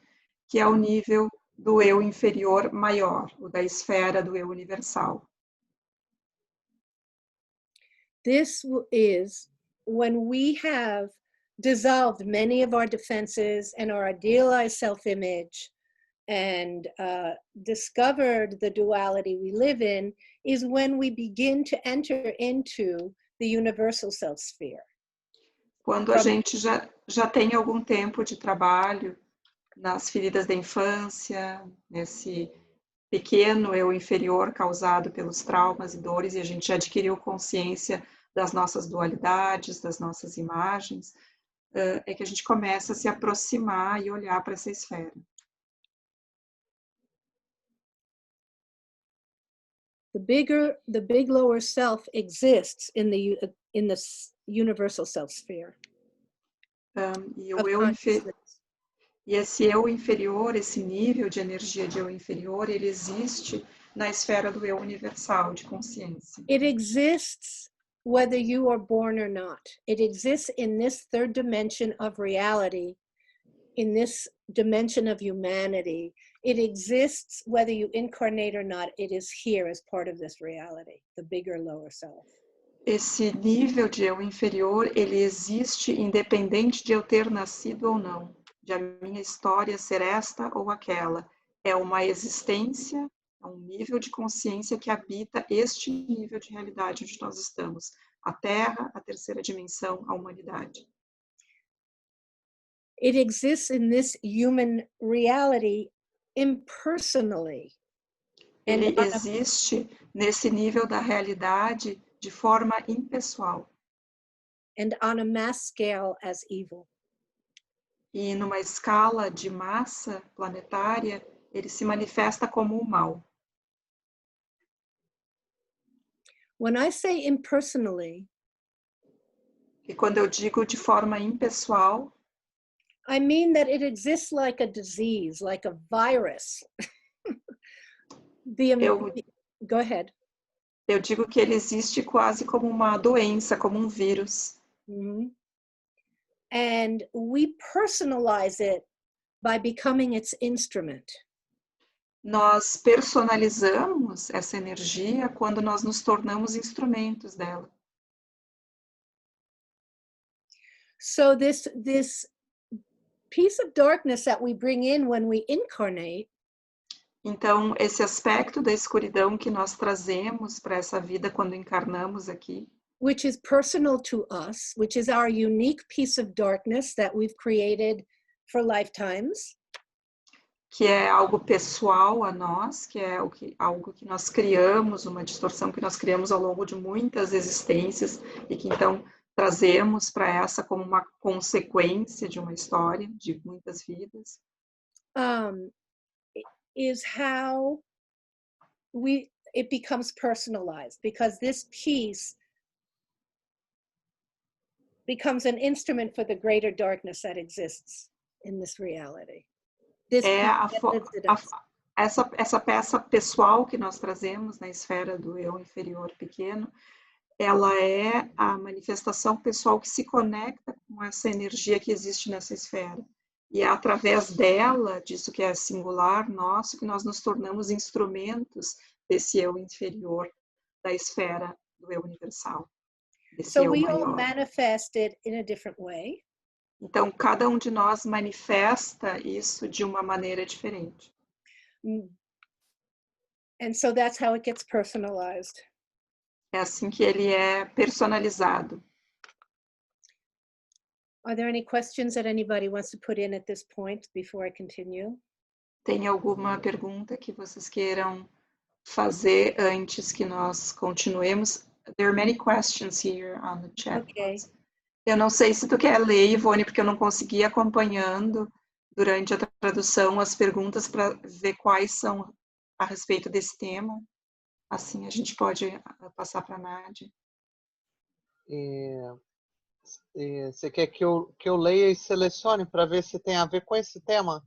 Speaker 2: que é o nível do eu inferior maior, o da esfera do eu universal.
Speaker 1: This is when we have dissolved many of our defenses and our idealized self-image and discovered the duality we live in, is when we begin to enter into the universal self-sphere.
Speaker 2: Quando a gente já tem algum tempo de trabalho nas feridas da infância, nesse pequeno eu inferior causado pelos traumas e dores, e a gente já adquiriu consciência das nossas dualidades, das nossas imagens, é que a gente começa a se aproximar e olhar para essa esfera.
Speaker 1: The big lower self exists in the universal self sphere.
Speaker 2: E esse eu inferior, esse nível de energia de eu inferior, ele existe na esfera do eu universal de consciência.
Speaker 1: It exists whether you are born or not. It exists in this third dimension of reality, in this dimension of humanity. It exists whether you incarnate or not. It is here as part of this reality, the bigger lower self.
Speaker 2: Esse nível de eu inferior, ele existe independente de eu ter nascido ou não, de a minha história ser esta ou aquela. É uma existência, é um nível de consciência que habita este nível de realidade onde nós estamos. A Terra, a terceira dimensão, a humanidade.
Speaker 1: It exists in this human reality impersonally.
Speaker 2: Ele existe nesse nível da realidade de forma impessoal.
Speaker 1: And on a mass scale as evil.
Speaker 2: E numa escala de massa planetária, ele se manifesta como o mal.
Speaker 1: When I say impersonally,
Speaker 2: e quando eu digo de forma impessoal,
Speaker 1: I mean that it exists like a disease, like a virus. Go ahead.
Speaker 2: Eu digo que ele existe quase como uma doença, como um vírus.
Speaker 1: Mm-hmm. And we personalize it by becoming its instrument.
Speaker 2: Nós personalizamos essa energia quando nós nos tornamos instrumentos dela.
Speaker 1: So this piece of darkness that we bring in when we incarnate,
Speaker 2: Então, esse aspecto da escuridão que nós trazemos para essa vida quando encarnamos aqui,
Speaker 1: which is personal to us, which is our unique piece of darkness that we've created for lifetimes,
Speaker 2: que é algo pessoal a nós, que é algo que nós criamos, uma distorção que nós criamos ao longo de muitas existências e que então trazemos para essa como uma consequência de uma história, de muitas vidas.
Speaker 1: Is how it becomes personalized, because this piece becomes an instrument for the greater darkness that exists in this reality.
Speaker 2: Essa peça pessoal que nós trazemos na esfera do eu inferior pequeno, ela é a manifestação pessoal que se conecta com essa energia que existe nessa esfera. E é através dela, disso que é singular nosso, que nós nos tornamos instrumentos desse eu inferior, da esfera do eu universal.
Speaker 1: So we all manifest it in a different way.
Speaker 2: Então, cada um de nós manifesta isso de uma maneira diferente.
Speaker 1: And so that's how it gets personalized.
Speaker 2: É assim que ele é personalizado.
Speaker 1: Are there any questions that anybody wants to put in at this point before I continue?
Speaker 2: Tem alguma pergunta que vocês queiram fazer antes que nós continuemos? There are many questions here on the chat.
Speaker 1: Okay.
Speaker 2: Eu não sei se tu quer ler, Ivone, porque eu não consegui acompanhando durante a tradução as perguntas para ver quais são a respeito desse tema. Assim a gente pode passar para a Nadya.
Speaker 3: Você quer que eu leia e selecione para ver se tem a ver com esse tema?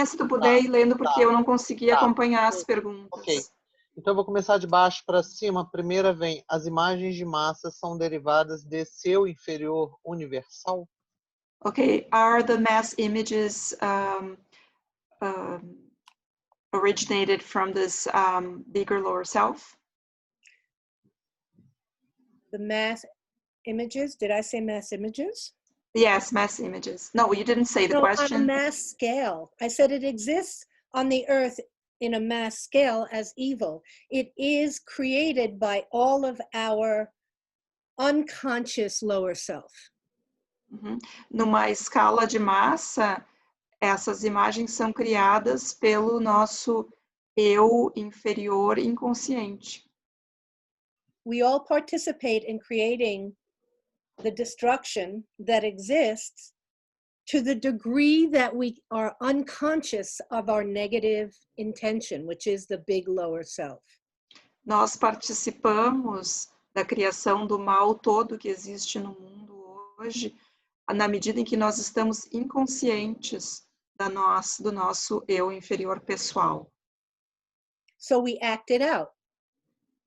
Speaker 2: Se tu puder ir lendo, porque eu não consegui acompanhar as perguntas.
Speaker 3: Ok. Então eu vou começar de baixo para cima. A primeira vem: as imagens de massa são derivadas de seu inferior universal?
Speaker 2: Okay, are the mass images originated from this bigger lower self?
Speaker 1: The mass images, did I say mass images?
Speaker 2: Yes, mass images. No, you didn't say the question.
Speaker 1: On a mass scale. I said it exists on the earth in a mass scale as evil. It is created by all of our unconscious lower self.
Speaker 2: Numa escala de massa, essas imagens são criadas pelo nosso eu inferior inconsciente.
Speaker 1: We all participate in creating the destruction that exists to the degree that we are unconscious of our negative intention, which is the big lower self.
Speaker 2: Nós participamos da criação do mal todo que existe no mundo hoje, na medida em que nós estamos inconscientes do nosso eu inferior pessoal.
Speaker 1: So we act it out.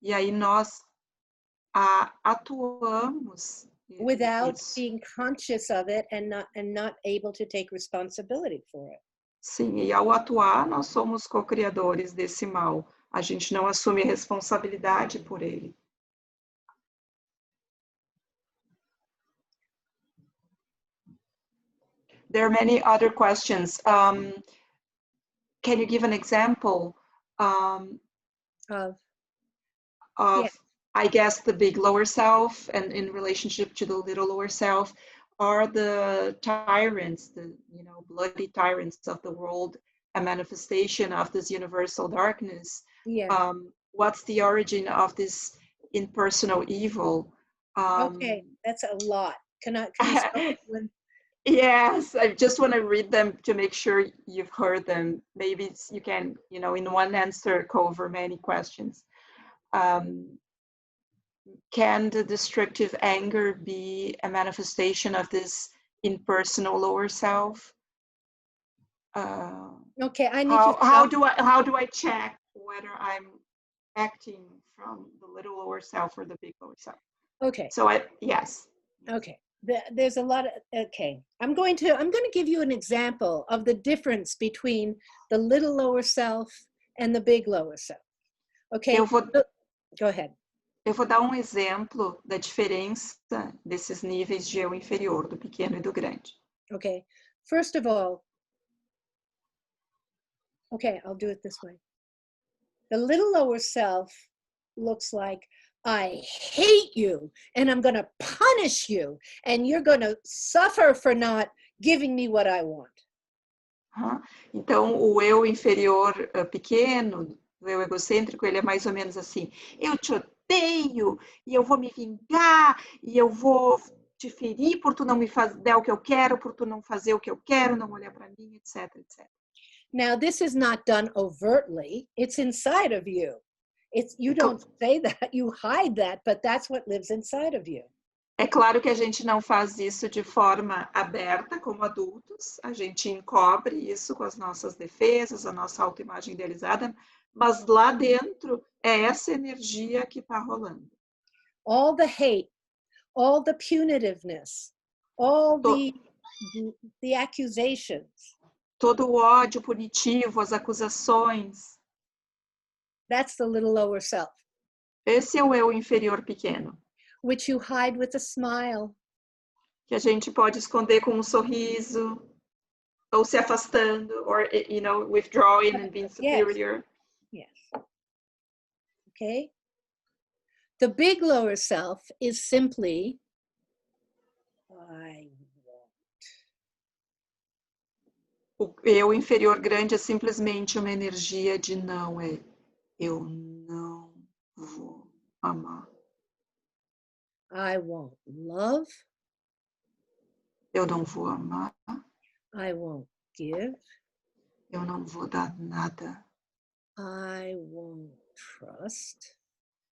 Speaker 2: E aí nós atuamos
Speaker 1: without being conscious of it and not able to take responsibility for it.
Speaker 2: Sim, e ao atuar nós somos co-criadores desse mal. A gente não assume a responsabilidade por ele. There are many other questions. Can you give an example of
Speaker 1: yes.
Speaker 2: I guess the big lower self, and in relationship to the little lower self, are the tyrants, the bloody tyrants of the world, a manifestation of this universal darkness?
Speaker 1: Yeah.
Speaker 2: What's the origin of this impersonal evil?
Speaker 1: Okay, that's a lot. Can you start with?
Speaker 2: Yes, I just want to read them to make sure you've heard them. Maybe you can, in one answer, cover many questions. Can the destructive anger be a manifestation of this impersonal lower self?
Speaker 1: Okay, I need
Speaker 2: how do I check whether I'm acting from the little lower self or the big lower self?
Speaker 1: Okay.
Speaker 2: So yes.
Speaker 1: Okay. There's a lot of, okay. I'm going to give you an example of the difference between the little lower self and the big lower self. Okay. Go ahead.
Speaker 2: Eu vou dar um exemplo da diferença desses níveis de eu inferior, do pequeno e do grande.
Speaker 1: Okay. First of all, okay, I'll do it this way. The little lower self looks like, I hate you and I'm going to punish you and you're going to suffer for not giving me what I want.
Speaker 2: Então, o eu inferior pequeno, o eu egocêntrico, ele é mais ou menos assim: eu te odeio e eu vou me vingar e eu vou te ferir por tu não me dar o que eu quero, por tu não fazer o que eu quero, não olhar para mim, etc, etc.
Speaker 1: Now, this is not done overtly. It's inside of you. You don't say that, you hide that, but that's what lives inside of you.
Speaker 2: É claro que a gente não faz isso de forma aberta como adultos, a gente encobre isso com as nossas defesas, a nossa autoimagem idealizada, mas lá dentro é essa energia que está rolando.
Speaker 1: All the hate, all the punitiveness, all the accusations.
Speaker 2: Todo o ódio punitivo, as acusações.
Speaker 1: That's the little lower self.
Speaker 2: Esse é o eu inferior pequeno.
Speaker 1: Which you hide with a smile.
Speaker 2: Que a gente pode esconder com um sorriso, ou se afastando, or, you know, withdrawing and being superior.
Speaker 1: Yes. Okay. The big lower self is simply, I won't.
Speaker 2: O eu inferior grande é simplesmente uma energia de não, eu não vou amar.
Speaker 1: I won't love.
Speaker 2: Eu não vou amar.
Speaker 1: I won't give.
Speaker 2: Eu não vou dar nada.
Speaker 1: I won't trust.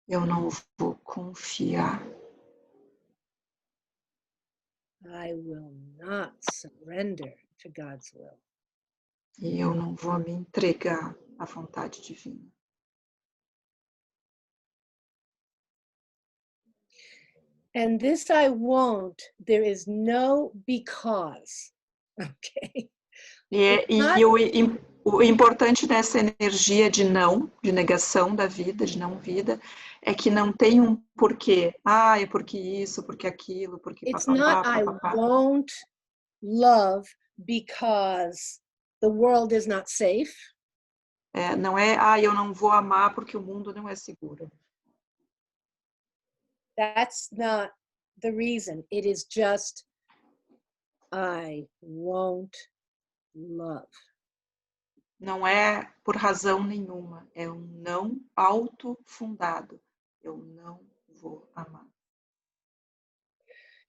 Speaker 2: Eu não vou confiar.
Speaker 1: I will not surrender to God's will.
Speaker 2: E eu não vou me entregar à vontade divina.
Speaker 1: And this I won't, there is no because. Okay.
Speaker 2: O importante dessa energia de não, de negação da vida, de não vida, é que não tem um porquê. É porque isso, porque aquilo, porque
Speaker 1: It's
Speaker 2: papapá,
Speaker 1: not
Speaker 2: papapá.
Speaker 1: I won't love because the world is not safe.
Speaker 2: Não é, eu não vou amar porque o mundo não é seguro.
Speaker 1: That's not the reason. It is just I won't love.
Speaker 2: Não é por razão nenhuma, é um não autofundado. Eu não vou amar.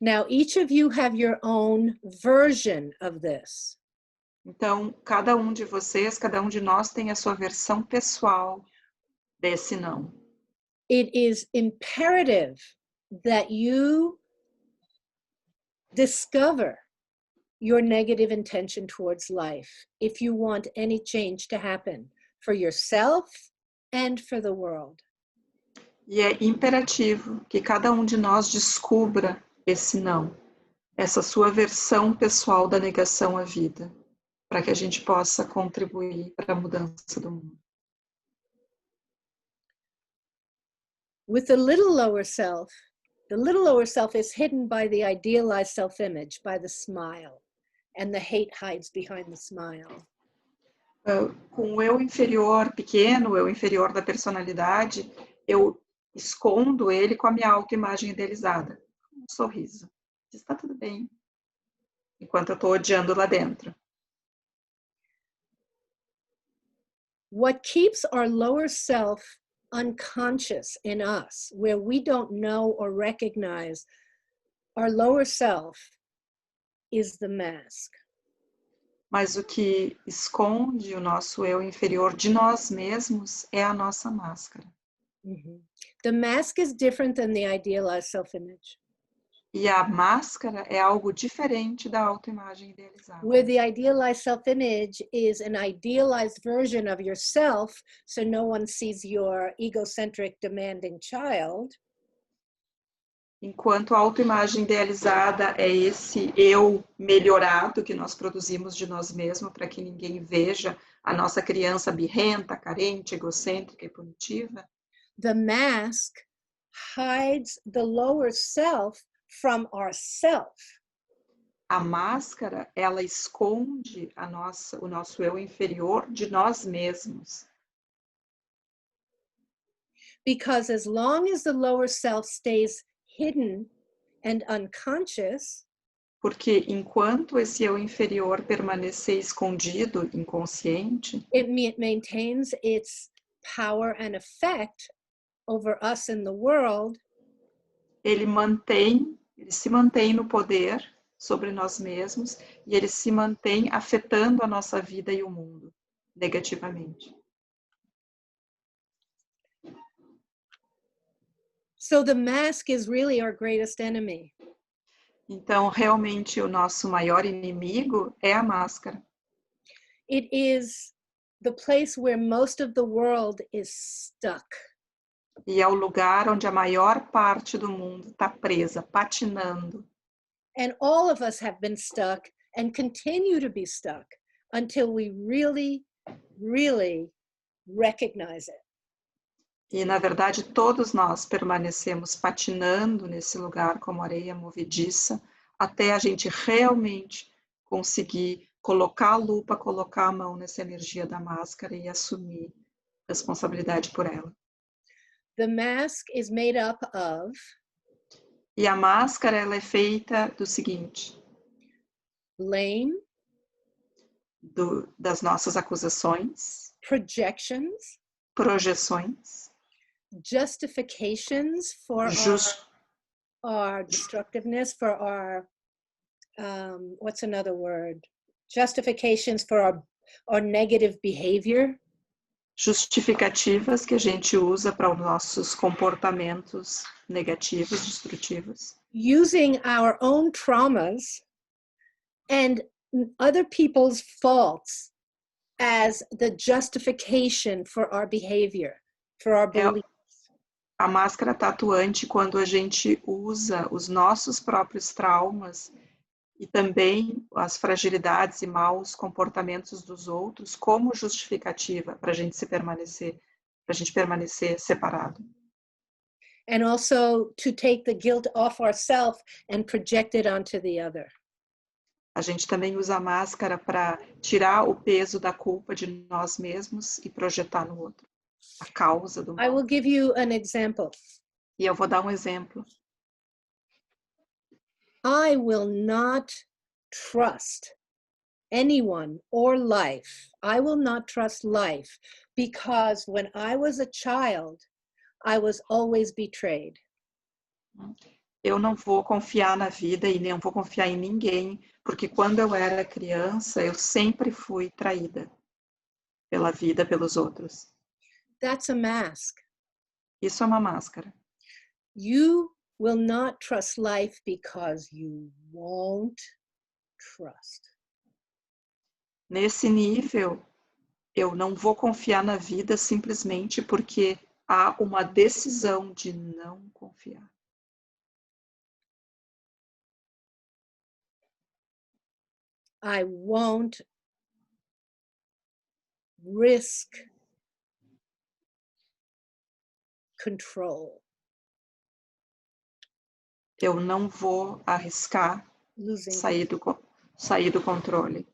Speaker 1: Now, each of you have your own version of this.
Speaker 2: Então, cada um de vocês, cada um de nós tem a sua versão pessoal desse não.
Speaker 1: It is imperative that you discover your negative intention towards life if you want any change to happen for yourself and for the world.
Speaker 2: E é imperativo que cada um de nós descubra esse não, essa sua versão pessoal da negação à vida, para que a gente possa contribuir para a mudança do mundo.
Speaker 1: With the little lower self is hidden by the idealized self-image, by the smile, and the hate hides behind the smile.
Speaker 2: Com o eu inferior pequeno, o eu inferior da personalidade, eu escondo ele com a minha autoimagem idealizada. Um sorriso. Está tudo bem. Enquanto eu estou odiando lá dentro.
Speaker 1: What keeps our lower self unconscious in us, where we don't know or recognize our lower self, is the mask.
Speaker 2: Mas o que esconde o nosso eu inferior de nós mesmos é a nossa máscara.
Speaker 1: Mm-hmm. The mask is different than the idealized self-image.
Speaker 2: E a máscara é algo diferente da autoimagem idealizada.
Speaker 1: Where the idealized self-image is an idealized version of yourself, so no one sees your egocentric, demanding child.
Speaker 2: Enquanto a autoimagem idealizada é esse eu melhorado que nós produzimos de nós mesmos para que ninguém veja a nossa criança birrenta, carente, egocêntrica e punitiva.
Speaker 1: The mask hides the lower self from ourself.
Speaker 2: A máscara, ela esconde o nosso eu inferior de nós mesmos.
Speaker 1: Because as long as the lower self stays hidden and unconscious,
Speaker 2: Porque enquanto esse eu inferior permanecer escondido, inconsciente,
Speaker 1: it maintains its power and effect over us in the world,
Speaker 2: ele se mantém no poder sobre nós mesmos e ele se mantém afetando a nossa vida e o mundo negativamente.
Speaker 1: so the mask is really our greatest enemy.
Speaker 2: Então, realmente, o nosso maior inimigo é a máscara.
Speaker 1: It is the place where most of the world is stuck.
Speaker 2: E é o lugar onde a maior parte do mundo está presa, patinando.
Speaker 1: And all of us have been stuck and continue to be stuck until we really, really recognize it.
Speaker 2: E, na verdade, todos nós permanecemos patinando nesse lugar como areia movediça até a gente realmente conseguir colocar a lupa, colocar a mão nessa energia da máscara e assumir responsabilidade por ela.
Speaker 1: The mask is made up of
Speaker 2: E a máscara, ela é feita do seguinte,
Speaker 1: blame,
Speaker 2: das nossas acusações,
Speaker 1: projections,
Speaker 2: projeções,
Speaker 1: justifications for our destructiveness, for our, what's another word? Justifications for our negative behavior.
Speaker 2: justificativas que a gente usa para os nossos comportamentos negativos, destrutivos.
Speaker 1: Using our own traumas and other people's faults as the justification for our behavior, for our beliefs.
Speaker 2: A máscara está atuante quando a gente usa os nossos próprios traumas e também as fragilidades e maus comportamentos dos outros como justificativa para a gente permanecer separado.
Speaker 1: And also to take the guilt off ourselves and project it onto the other.
Speaker 2: A gente também usa a máscara para tirar o peso da culpa de nós mesmos e projetar no outro a causa do mal.
Speaker 1: I will give you an example.
Speaker 2: E eu vou dar um exemplo.
Speaker 1: I will not trust anyone or life. I will not trust life because when I was a child, I was always betrayed.
Speaker 2: Eu não vou confiar na vida e nem vou confiar em ninguém, porque quando eu era criança, eu sempre fui traída pela vida, pelos outros.
Speaker 1: That's a mask.
Speaker 2: Isso é uma máscara.
Speaker 1: You will not trust life because you won't trust.
Speaker 2: Nesse nível, eu não vou confiar na vida simplesmente porque há uma decisão de não confiar.
Speaker 1: I won't risk control.
Speaker 2: Eu não vou arriscar sair do controle.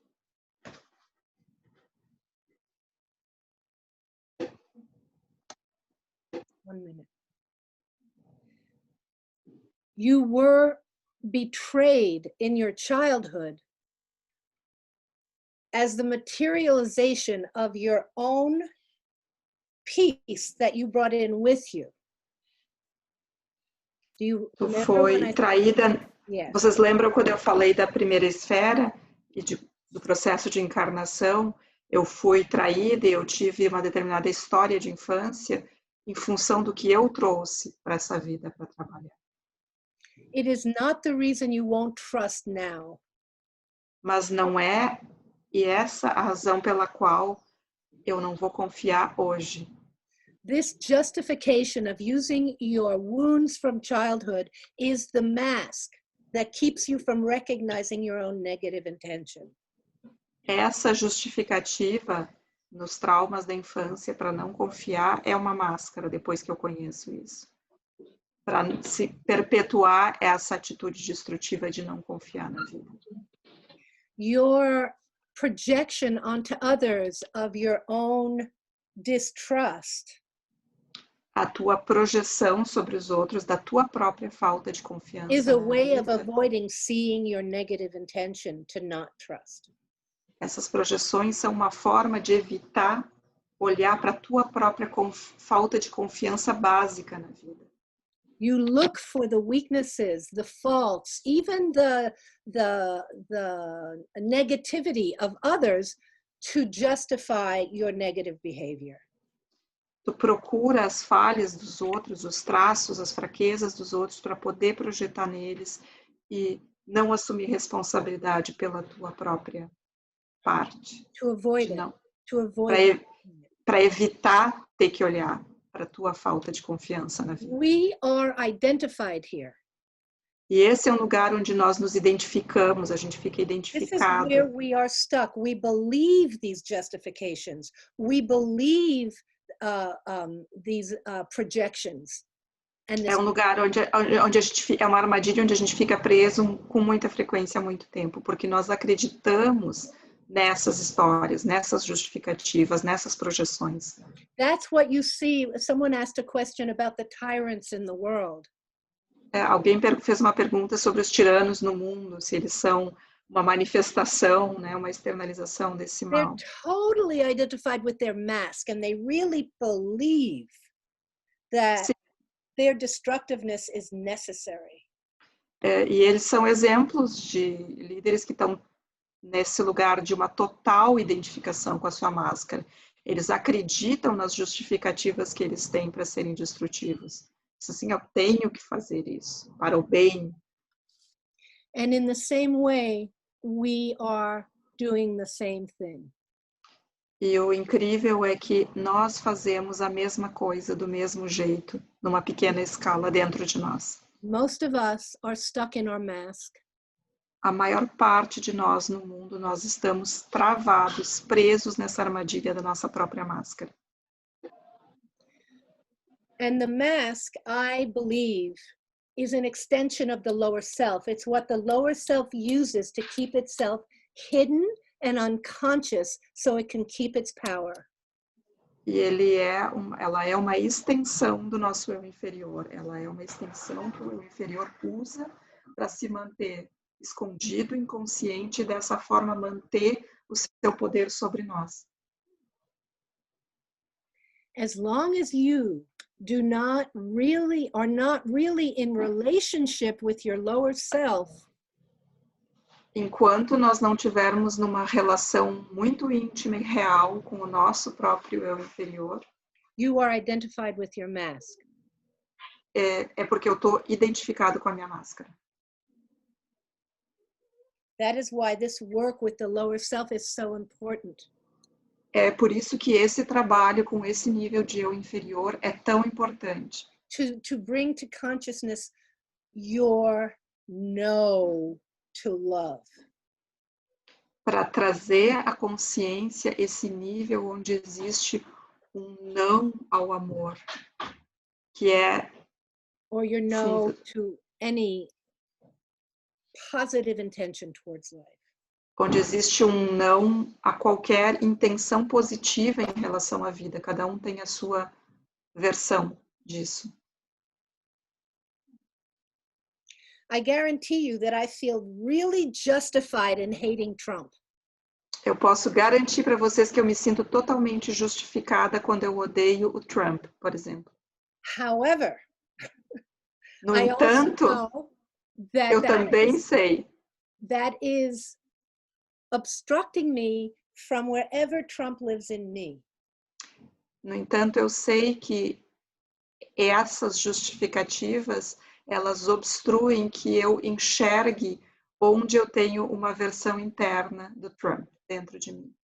Speaker 1: One minute. You were betrayed in your childhood as the materialization of your own peace that you brought in with you. Do you
Speaker 2: Tu
Speaker 1: remember
Speaker 2: foi
Speaker 1: when
Speaker 2: traída.
Speaker 1: Yes.
Speaker 2: Vocês lembram quando eu falei da primeira esfera e do processo de encarnação? Eu fui traída e eu tive uma determinada história de infância em função do que eu trouxe para essa vida para trabalhar.
Speaker 1: It is not the reason you won't trust now.
Speaker 2: Mas não é essa a razão pela qual eu não vou confiar hoje.
Speaker 1: This justification of using your wounds from childhood is the mask that keeps you from recognizing your own negative intention.
Speaker 2: Essa justificativa nos traumas da infância para não confiar é uma máscara, depois que eu conheço isso. para se perpetuar essa atitude destrutiva de não confiar na vida.
Speaker 1: Your projection onto others of your own distrust
Speaker 2: A tua projeção sobre os outros da tua própria falta de confiança
Speaker 1: is a
Speaker 2: na
Speaker 1: way of
Speaker 2: vida.
Speaker 1: avoiding seeing your negative intention to not trust.
Speaker 2: Essas projeções são uma forma de evitar olhar para a tua própria falta de confiança básica na vida.
Speaker 1: You look for the weaknesses, the faults, even the negativity of others to justify your negative behavior.
Speaker 2: Tu procura as falhas dos outros, os traços, as fraquezas dos outros para poder projetar neles e não assumir responsabilidade pela tua própria parte.
Speaker 1: To avoid it.
Speaker 2: Não.
Speaker 1: To avoid
Speaker 2: Para evitar ter que olhar para a tua falta de confiança na vida.
Speaker 1: We are identified here.
Speaker 2: E esse é um lugar onde nós nos identificamos, a gente fica
Speaker 1: This is
Speaker 2: identificado.
Speaker 1: where we are stuck. We believe these justifications. We believe these projections. And this
Speaker 2: É um lugar onde a gente é uma armadilha onde a gente fica preso com muita frequência há muito tempo, porque nós acreditamos nessas histórias, nessas justificativas, nessas projeções.
Speaker 1: That's what you see. Someone asked a question about the tyrants in the world.
Speaker 2: Alguém fez uma pergunta sobre os tiranos no mundo, se eles são uma manifestação, né, uma externalização desse mal.
Speaker 1: They're totally identified with their mask, and they really believe that
Speaker 2: Sim.
Speaker 1: their destructiveness is necessary.
Speaker 2: E eles são exemplos de líderes que estão nesse lugar de uma total identificação com a sua máscara. Eles acreditam nas justificativas que eles têm para serem destrutivos. Assim, eu tenho que fazer isso para o bem.
Speaker 1: And in the same way, we are doing the same thing.
Speaker 2: E o incrível é que nós fazemos a mesma coisa do mesmo jeito, numa pequena escala dentro de nós.
Speaker 1: Most of us are stuck in our mask.
Speaker 2: A maior parte de nós no mundo, nós estamos travados, presos nessa armadilha da nossa própria máscara.
Speaker 1: And the mask, I believe, is an extension of the lower self. It's what the lower self uses to keep itself hidden and unconscious so it can keep its power.
Speaker 2: E ela é uma extensão do nosso eu inferior. Ela é uma extensão que o eu inferior usa para se manter escondido, inconsciente, e dessa forma manter o seu poder sobre nós.
Speaker 1: As long as you are not really in relationship with your lower self,
Speaker 2: Enquanto nós não tivermos numa relação muito íntima e real com o nosso próprio eu inferior,
Speaker 1: you are identified with your mask.
Speaker 2: é porque eu estou identificado com a minha máscara.
Speaker 1: That is why this work with the lower self is so important.
Speaker 2: É por isso que esse trabalho com esse nível de eu inferior é tão importante.
Speaker 1: To bring to consciousness your no to love.
Speaker 2: Para trazer à consciência esse nível onde existe um não ao amor, que é
Speaker 1: Or your no to any positive intention towards life.
Speaker 2: onde existe um não a qualquer intenção positiva em relação à vida. Cada um tem a sua versão disso.
Speaker 1: I guarantee you that I feel really justified in hating Trump.
Speaker 2: Eu posso garantir para vocês que eu me sinto totalmente justificada quando eu odeio o Trump, por exemplo.
Speaker 1: However,
Speaker 2: No
Speaker 1: I
Speaker 2: entanto,
Speaker 1: also know that
Speaker 2: eu também sei
Speaker 1: that is obstructing me from wherever Trump lives in me.
Speaker 2: No entanto, eu sei que essas justificativas, elas obstruem que eu enxergue onde eu tenho uma versão interna do Trump dentro de mim.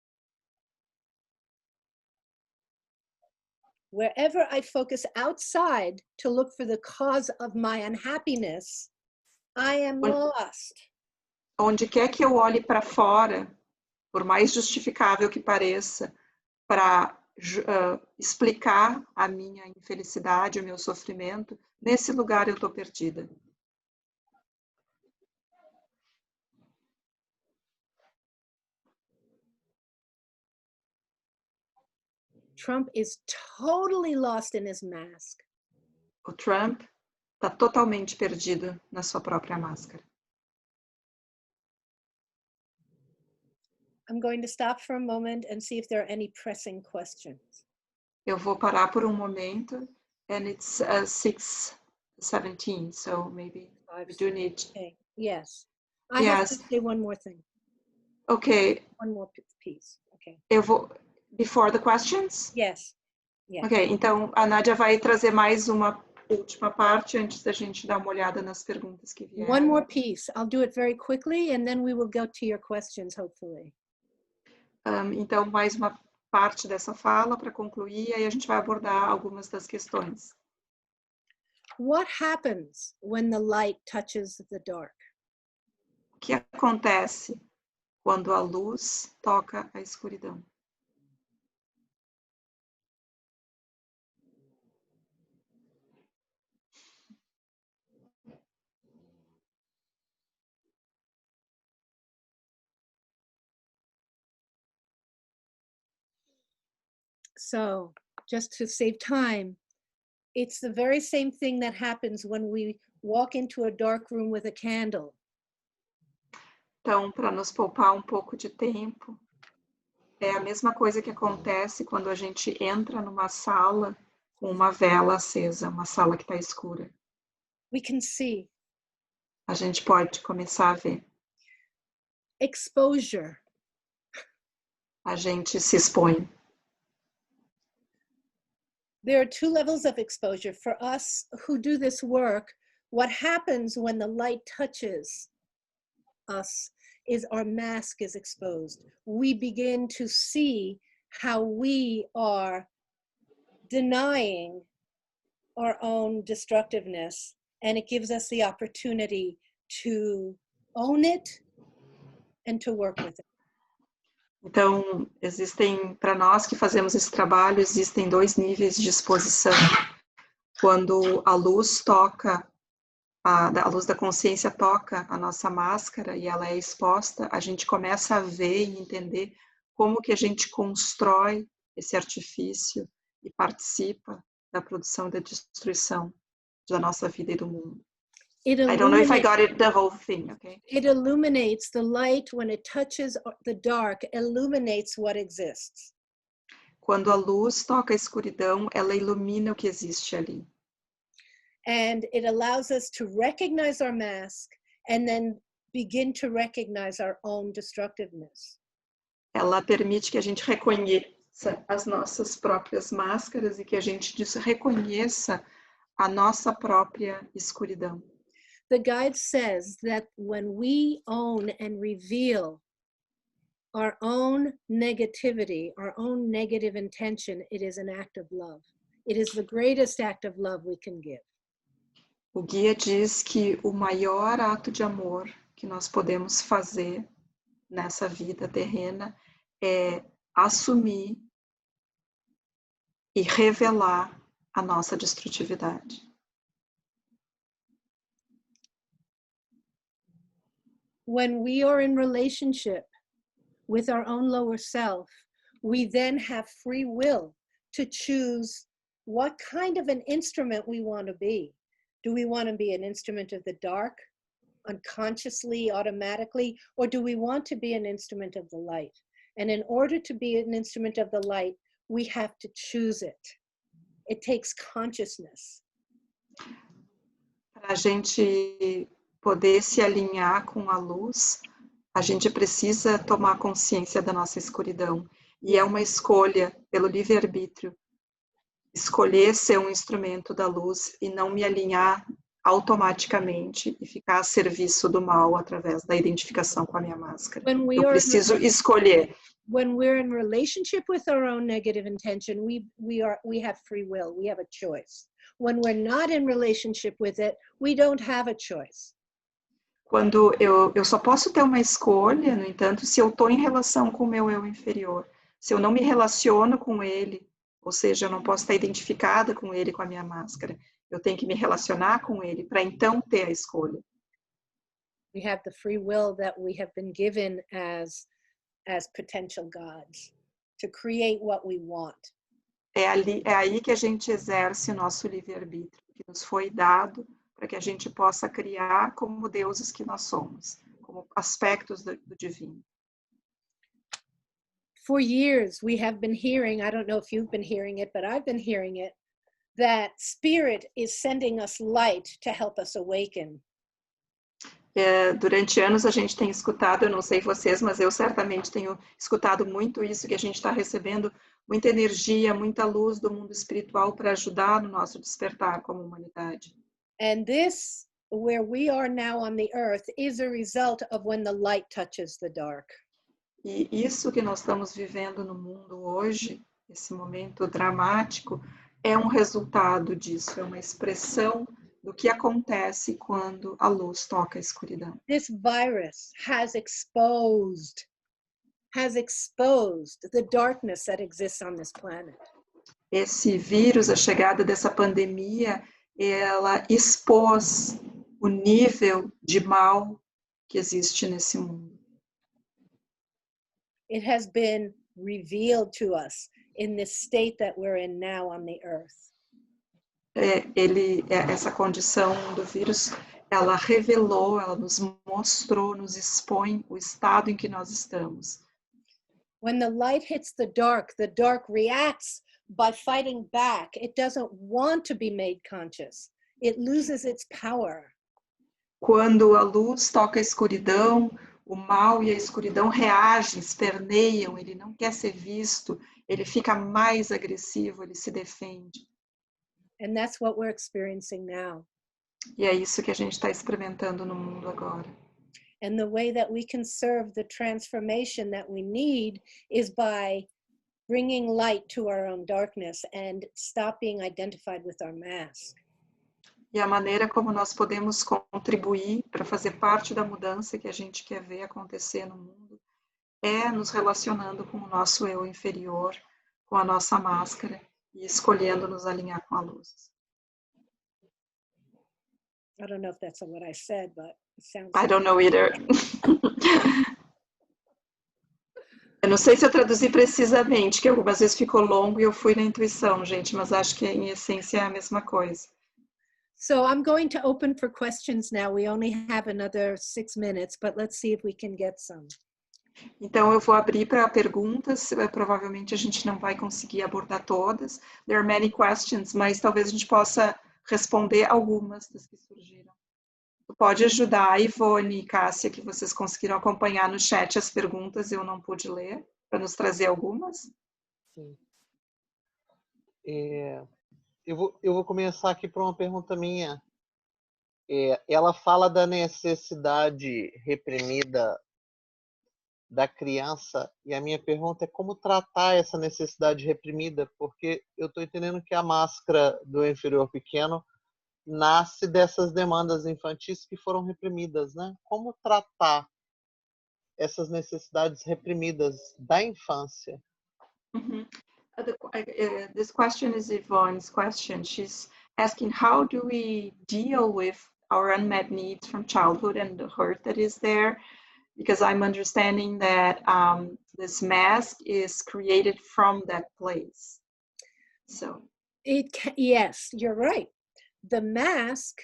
Speaker 1: Wherever I focus outside to look for the cause of my unhappiness, I am lost.
Speaker 2: Onde quer que eu olhe para fora, por mais justificável que pareça, para explicar a minha infelicidade, o meu sofrimento, nesse lugar eu estou perdida.
Speaker 1: Trump is totally lost in his mask.
Speaker 2: O Trump está totalmente perdido na sua própria máscara.
Speaker 1: I'm going to stop for a moment and see if there are any pressing questions.
Speaker 2: Eu vou parar por um momento, and it's 6:17, so maybe we do need.
Speaker 1: Okay. Yes. I have to say one more thing.
Speaker 2: Okay.
Speaker 1: One more piece. Okay.
Speaker 2: Eu vou before the questions?
Speaker 1: Yes. Yeah.
Speaker 2: Ok, então a Nadya vai trazer mais uma última parte antes da gente dar uma olhada nas perguntas que vieram.
Speaker 1: One more piece. I'll do it very quickly and then we will go to your questions, hopefully.
Speaker 2: Então, mais uma parte dessa fala para concluir, e aí a gente vai abordar algumas das questões.
Speaker 1: What happens when the light touches the dark?
Speaker 2: O que acontece quando a luz toca a escuridão?
Speaker 1: So, just to save time, it's the very same thing that happens when we walk into a dark room with a candle.
Speaker 2: Então, para nos poupar um pouco de tempo, é a mesma coisa que acontece quando a gente entra numa sala com uma vela acesa, uma sala que está escura.
Speaker 1: We can see.
Speaker 2: A gente pode começar a ver.
Speaker 1: Exposure.
Speaker 2: A gente se expõe.
Speaker 1: There are two levels of exposure. For us who do this work, what happens when the light touches us is our mask is exposed. We begin to see how we are denying our own destructiveness, and it gives us the opportunity to own it and to work with it.
Speaker 2: Então, existem, para nós que fazemos esse trabalho, existem dois níveis de exposição. Quando a luz toca, a luz da consciência toca a nossa máscara e ela é exposta, a gente começa a ver e entender como que a gente constrói esse artifício e participa da produção e da destruição da nossa vida e do mundo. I don't know if I got it, the whole thing, okay?
Speaker 1: It illuminates the light when it touches the dark, illuminates what exists.
Speaker 2: Quando a luz toca a escuridão, ela ilumina o que existe ali.
Speaker 1: And it allows us to recognize our mask and then begin to recognize our own destructiveness.
Speaker 2: Ela permite que a gente reconheça as nossas próprias máscaras e que a gente reconheça a nossa própria escuridão.
Speaker 1: The guide says that when we own and reveal our own negativity, our own negative intention, it is an act of love. It is the greatest act of love we can give.
Speaker 2: O guia diz que o maior ato de amor que nós podemos fazer nessa vida terrena é assumir e revelar a nossa destrutividade.
Speaker 1: When we are in relationship with our own lower self, we then have free will to choose what kind of an instrument we want to be. Do we want to be an instrument of the dark, unconsciously, automatically, or do we want to be an instrument of the light? And in order to be an instrument of the light, we have to choose it. It takes consciousness.
Speaker 2: Para a gente poder se alinhar com a luz, a gente precisa tomar consciência da nossa escuridão. E é uma escolha pelo livre-arbítrio. Escolher ser um instrumento da luz e não me alinhar automaticamente e ficar a serviço do mal através da identificação com a minha máscara. Eu preciso escolher.
Speaker 1: When we're in relationship with our own negative intention, we have free will, we have a choice. When we're not in relationship with it, we don't have a choice.
Speaker 2: Quando eu só posso ter uma escolha, no entanto, se eu estou em relação com o meu eu inferior. Se eu não me relaciono com ele Ou seja, eu não posso estar identificada com ele, com a minha máscara. Eu tenho que me relacionar com ele para então ter a escolha.
Speaker 1: We have the free will that we have been given as potential gods to create what we want.
Speaker 2: É aí que a gente exerce o nosso livre-arbítrio, que nos foi dado para que a gente possa criar como deuses que nós somos, como aspectos do divino.
Speaker 1: For years, we have been hearing, I don't know if you've been hearing it, but I've been hearing it, that spirit is sending us light to help us awaken.
Speaker 2: Durante anos a gente tem escutado, eu não sei vocês, mas eu certamente tenho escutado muito isso, que a gente está recebendo muita energia, muita luz do mundo espiritual para ajudar no nosso despertar como humanidade.
Speaker 1: And this, where we are now on the earth, is a result of when the light touches the dark.
Speaker 2: E isso que nós estamos vivendo no mundo hoje, esse momento dramático, é um resultado disso, é uma expressão do que acontece quando a luz toca a escuridão.
Speaker 1: This virus has exposed the darkness that exists on this planet.
Speaker 2: Esse vírus, a chegada dessa pandemia, ela expôs o nível de mal que existe nesse mundo.
Speaker 1: It has been revealed to us in this state that we're in now on the earth.
Speaker 2: Essa condição do vírus, ela revelou, ela nos mostrou, nos expõe o estado em que nós estamos.
Speaker 1: When the light hits the dark reacts by fighting back. It doesn't want to be made conscious. It loses its power.
Speaker 2: Quando a luz toca a escuridão, o mal e a escuridão reagem, esperneiam, ele não quer ser visto, ele fica mais agressivo, ele se defende.
Speaker 1: And that's what we're experiencing now.
Speaker 2: E é isso que a gente está experimentando no mundo agora.
Speaker 1: And the way that we can serve the transformation that we need is by bringing light to our own darkness and stop being identified with our mask.
Speaker 2: E a maneira como nós podemos contribuir para fazer parte da mudança que a gente quer ver acontecer no mundo é nos relacionando com o nosso eu inferior, com a nossa máscara e escolhendo nos alinhar com a luz.
Speaker 1: I don't know if that's what I said, but it sounds
Speaker 2: I don't know either. Eu não sei se eu traduzi precisamente, que algumas vezes ficou longo e eu fui na intuição, gente, mas acho que em essência é a mesma coisa.
Speaker 1: So I'm going to open for questions now. We only have another 6 minutes, but let's see if we can get some.
Speaker 2: Então eu vou abrir para perguntas, provavelmente a gente não vai conseguir abordar todas. There are many questions, mas talvez a gente possa responder algumas das que surgiram. Pode ajudar a Ivone e Cássia, que vocês conseguiram acompanhar no chat as perguntas, eu não pude ler, para nos trazer algumas.
Speaker 3: Sim. Eu vou começar aqui por uma pergunta minha. Ela fala da necessidade reprimida da criança, e a minha pergunta é como tratar essa necessidade reprimida, porque eu estou entendendo que a máscara do inferior pequeno nasce dessas demandas infantis que foram reprimidas, né? Como tratar essas necessidades reprimidas da infância?
Speaker 2: Mm-hmm. This question is Yvonne's question. She's asking, how do we deal with our unmet needs from childhood and the hurt that is there? Because I'm understanding that this mask is created from that place. So
Speaker 1: Yes, you're right. The mask,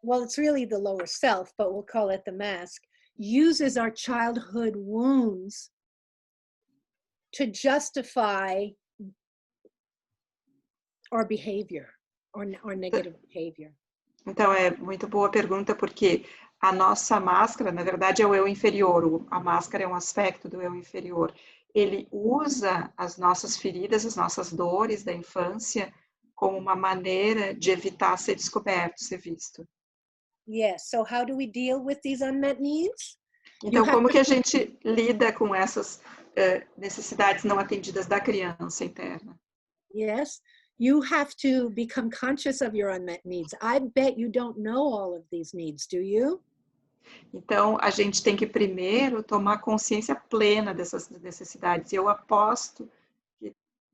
Speaker 1: well, it's really the lower self, but we'll call it the mask, uses our childhood wounds to justify our behavior, or negative behavior.
Speaker 2: Então, é muito boa pergunta, porque a nossa máscara, na verdade, é o eu inferior. A máscara é um aspecto do eu inferior. Ele usa as nossas feridas, as nossas dores da infância, como uma maneira de evitar ser descoberto, ser visto.
Speaker 1: Yes, so how do we deal with these unmet needs?
Speaker 2: Então, como que a gente lida com essas necessidades não atendidas da criança interna?
Speaker 1: Yes, you have to become conscious of your unmet needs. I bet you don't know all of these needs, do you?
Speaker 2: Então, a gente tem que primeiro tomar consciência plena dessas necessidades. Eu aposto que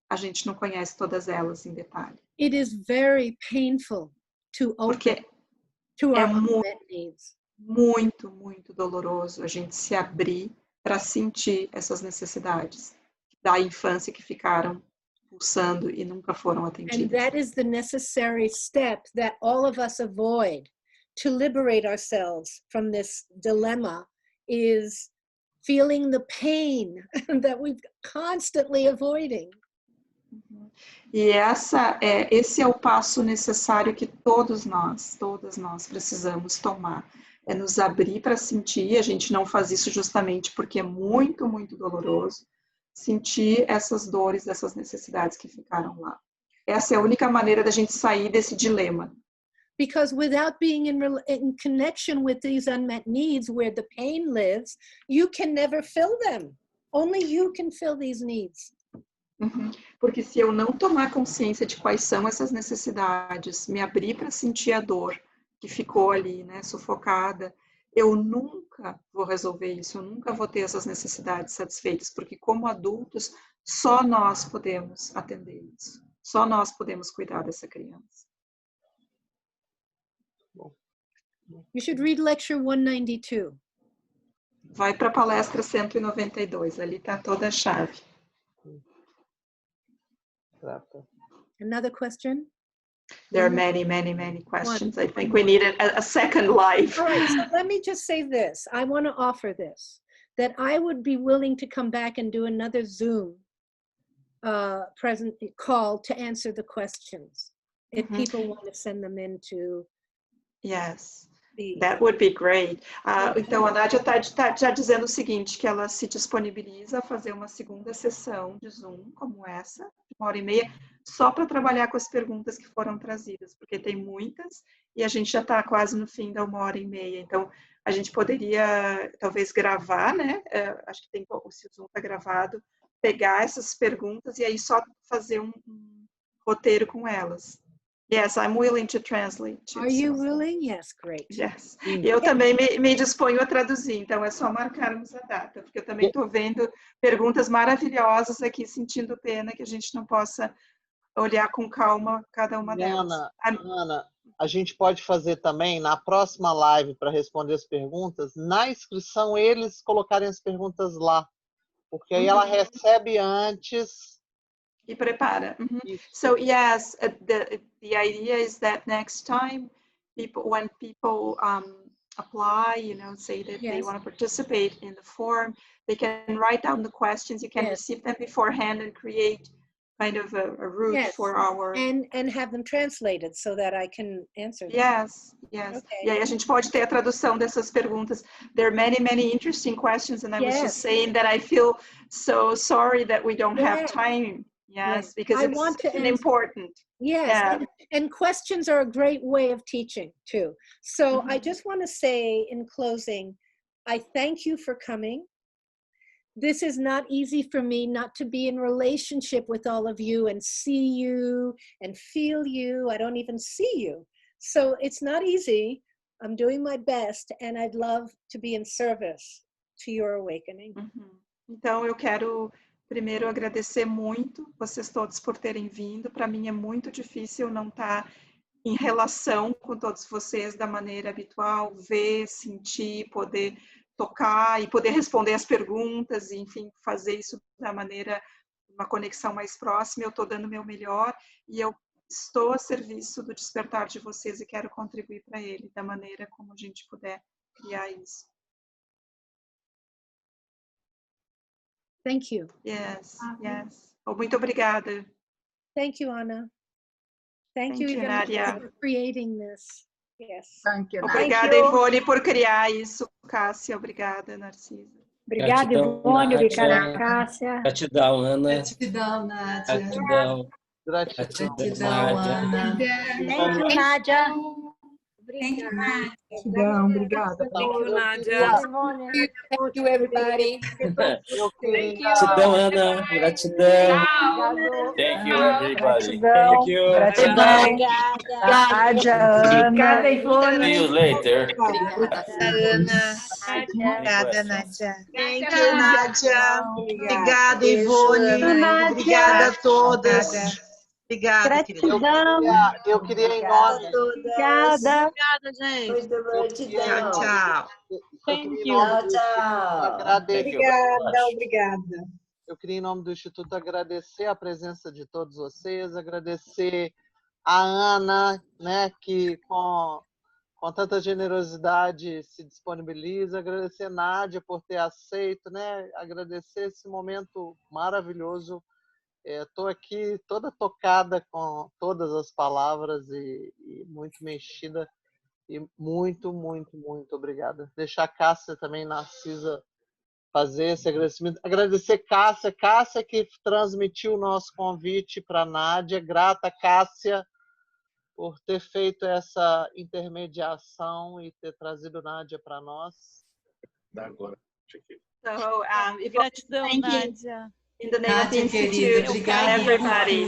Speaker 2: a gente não conhece todas elas em detalhe.
Speaker 1: It is very painful to open
Speaker 2: Porque
Speaker 1: to
Speaker 2: é
Speaker 1: our unmet needs.
Speaker 2: muito, muito doloroso a gente se abrir para sentir essas necessidades da infância que ficaram pulsando e nunca foram
Speaker 1: And
Speaker 2: atendidas.
Speaker 1: that is the necessary step that all of us avoid to liberate ourselves from this dilemma, is feeling the pain that we're constantly avoiding.
Speaker 2: E esse é o passo necessário que todas nós precisamos tomar. É nos abrir para sentir, a gente não faz isso justamente porque é muito, muito doloroso, sentir essas dores, essas necessidades que ficaram lá. Essa é a única maneira da gente sair desse dilema.
Speaker 1: Because without being in connection with these unmet needs where the pain lives, you can never fill them. Only you can fill these needs.
Speaker 2: Porque se eu não tomar consciência de quais são essas necessidades, me abrir para sentir a dor que ficou ali, né, sufocada, eu nunca vou resolver isso, eu nunca vou ter essas necessidades satisfeitas, porque como adultos, só nós podemos atender isso. Só nós podemos cuidar dessa criança.
Speaker 1: You should read lecture 192.
Speaker 2: Vai para a palestra 192, ali está toda a chave.
Speaker 1: Another question?
Speaker 2: There are many, many, many questions. I think we need a second life.
Speaker 1: All right, so let me just say this. I want to offer this, that I would be willing to come back and do another Zoom call to answer the questions. If people want to send them into...
Speaker 2: Yes, that would be great. Então, a Nadya está já dizendo o seguinte, que ela se disponibiliza a fazer uma segunda sessão de Zoom, como essa, de 1h30, só para trabalhar com as perguntas que foram trazidas, porque tem muitas, e a gente já está quase no fim da 1h30. Então, a gente poderia, talvez, gravar, né? Acho que se o Zoom está gravado, pegar essas perguntas e aí só fazer um roteiro com elas. Yes, I'm willing to translate.
Speaker 1: Are you willing? Yes, great.
Speaker 2: Yes. E eu também me disponho a traduzir, então é só marcarmos a data, porque eu também estou vendo perguntas maravilhosas aqui, sentindo pena que a gente não possa olhar com calma cada uma delas.
Speaker 3: Ana, a gente pode fazer também, na próxima live, para responder as perguntas, na inscrição, eles colocarem as perguntas lá, porque aí ela recebe antes...
Speaker 2: E prepara. So yes, the idea is that next time, when people apply, say that they want to participate in the forum, they can write down the questions. You can receive them beforehand and create kind of a route for our...
Speaker 1: And have them translated so that I can answer them.
Speaker 2: Yes.
Speaker 1: Okay.
Speaker 2: E aí a gente pode ter a tradução dessas perguntas. There are many, many interesting questions, and I was just saying that I feel so sorry that we don't have time. Yes, because it's important.
Speaker 1: Yes, and questions are a great way of teaching too. So I just want to say in closing, I thank you for coming. This is not easy for me not to be in relationship with all of you and see you and feel you. I don't even see you. So it's not easy. I'm doing my best and I'd love to be in service to your awakening.
Speaker 2: Então eu quero primeiro agradecer muito vocês todos por terem vindo. Para mim é muito difícil não estar em relação com todos vocês da maneira habitual, ver, sentir, poder tocar e poder responder as perguntas, e, enfim, fazer isso da maneira, uma conexão mais próxima. Eu estou dando o meu melhor e eu estou a serviço do despertar de vocês e quero contribuir para ele da maneira como a gente puder criar isso.
Speaker 1: Thank you.
Speaker 2: Yes. Muito obrigada.
Speaker 1: Thank you, Anna. Thank you,
Speaker 2: Nadya,
Speaker 1: for creating this. Yes.
Speaker 4: Thank you.
Speaker 2: Obrigada, Ivone, por criar isso. Cássia, obrigada, Narcisa.
Speaker 5: Obrigada, Ivone. Obrigada, Cássia.
Speaker 6: Gratidão, Ana.
Speaker 7: Gratidão, Nádia.
Speaker 6: Gratidão.
Speaker 3: Gratidão,
Speaker 7: Ana.
Speaker 5: Thank you, Nadya.
Speaker 4: Gratidão, obrigada.
Speaker 6: Thank you, Nadya.
Speaker 5: Thank you, everybody.
Speaker 3: Eu queria...
Speaker 7: Gratidão, Ana. Gratidão.
Speaker 6: Thank you, everybody.
Speaker 7: Thank you.
Speaker 4: Gratidão.
Speaker 5: Obrigada.
Speaker 4: Nádia, Ana.
Speaker 5: Obrigada, Ivone.
Speaker 6: See you later.
Speaker 5: Obrigada,
Speaker 8: Obrigada, Nadya.
Speaker 9: Thank you, Nadya. Obrigada, Ivone.
Speaker 5: Nádia.
Speaker 9: Obrigada a todas. Obrigada, querida.
Speaker 3: Eu queria em nome...
Speaker 5: Obrigada.
Speaker 8: Obrigada, gente.
Speaker 9: Tchau, tchau.
Speaker 8: Obrigada.
Speaker 3: Eu queria, em nome do Instituto, agradecer a presença de todos vocês, agradecer a Ana, né, que com tanta generosidade se disponibiliza, agradecer a Nadya por ter aceito, né, agradecer esse momento maravilhoso. Estou aqui toda tocada com todas as palavras e muito mexida. E muito, muito, muito obrigada. Deixar a Cássia também, Narcisa, fazer esse agradecimento. Agradecer Cássia. Cássia que transmitiu o nosso convite para a Nadya. Grata, Cássia, por ter feito essa intermediação e ter trazido Nadya para nós.
Speaker 6: Agora.
Speaker 2: So,
Speaker 6: Gratidão,
Speaker 2: thank you.
Speaker 6: Nadya.
Speaker 2: In the name of the
Speaker 10: Nádia, querida,
Speaker 2: Institute,
Speaker 10: obrigada.
Speaker 2: everybody.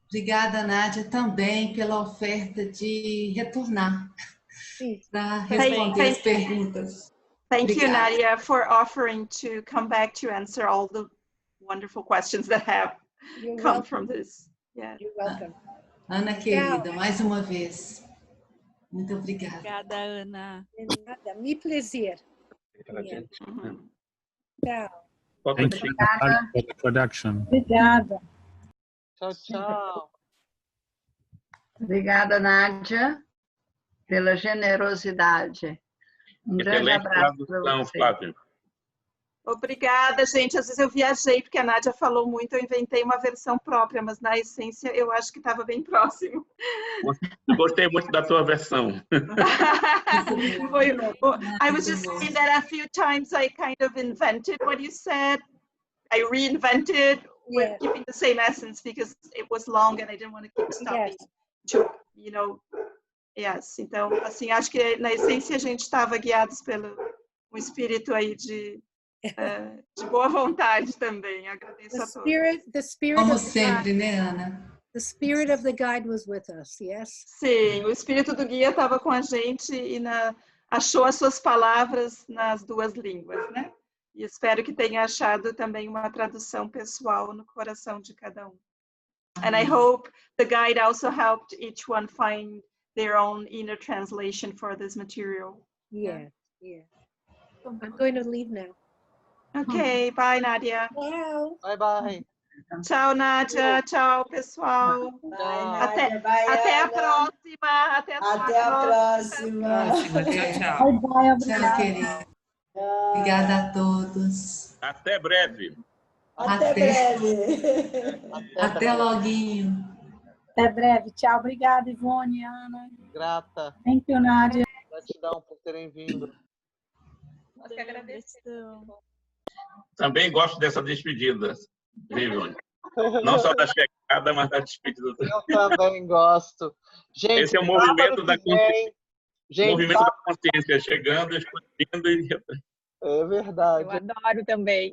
Speaker 10: Obrigada, Nádia, também pela oferta de retornar para responder as perguntas.
Speaker 2: Thank you,
Speaker 10: Obrigada.
Speaker 2: Nadya, for offering to come back to answer all the wonderful questions that have
Speaker 1: You're
Speaker 2: come
Speaker 1: welcome.
Speaker 2: from this. Yeah.
Speaker 1: You're welcome.
Speaker 10: Ana, querida, mais uma vez, muito obrigada.
Speaker 6: Obrigada, Ana.
Speaker 1: De nada. Me prazer.
Speaker 2: Mhm.
Speaker 1: Tchau.
Speaker 11: Thank you for the production.
Speaker 5: Obrigada.
Speaker 3: Tchau, tchau.
Speaker 8: Obrigada, Nádia, pela generosidade. Grande abraço para você.
Speaker 6: Flávio.
Speaker 2: Obrigada, gente. Às vezes eu viajei, porque a Nádia falou muito, eu inventei uma versão própria, mas na essência eu acho que estava bem próximo.
Speaker 6: Gostei muito da tua versão.
Speaker 2: I was just saying that a few times I kind of invented what you said. I reinvented with keeping the same essence because it was long and I didn't want to keep stopping to, you know, yes. Então, assim, acho que na essência a gente estava guiados pelo um espírito aí de boa vontade também. Agradeço a todos.
Speaker 1: The spirit
Speaker 10: Como
Speaker 1: of the
Speaker 10: sempre,
Speaker 1: guide,
Speaker 10: né, Ana?
Speaker 1: the spirit of the guide was with us, yes?
Speaker 2: Sim, o espírito do guia estava com a gente e achou as suas palavras nas duas línguas, né? E espero que tenha achado também uma tradução pessoal no coração de cada um. And I hope the guide also helped each one find their own inner translation for this material.
Speaker 1: Yeah. I'm going to leave now.
Speaker 2: Ok, bye, Nadya.
Speaker 1: Tchau.
Speaker 3: Bye, bye.
Speaker 2: Tchau, Nadya. Tchau, pessoal. Até a próxima. Até a próxima.
Speaker 6: Tchau.
Speaker 5: Bye,
Speaker 10: Tchau, querida. Obrigada a todos.
Speaker 6: Até breve.
Speaker 10: Até loguinho.
Speaker 5: Até breve. Tchau. Obrigada, Ivone, Ana.
Speaker 3: Grata.
Speaker 5: Thank you, Nádia.
Speaker 3: Gratidão por terem vindo.
Speaker 2: Nós que agradecemos.
Speaker 6: Também gosto dessa despedida, Viviane. Não só da chegada, mas da despedida.
Speaker 3: Eu também gosto. Gente,
Speaker 6: esse é o movimento da consciência.
Speaker 3: Gente,
Speaker 6: movimento da consciência, chegando, explodindo e...
Speaker 3: É verdade.
Speaker 9: Eu adoro também.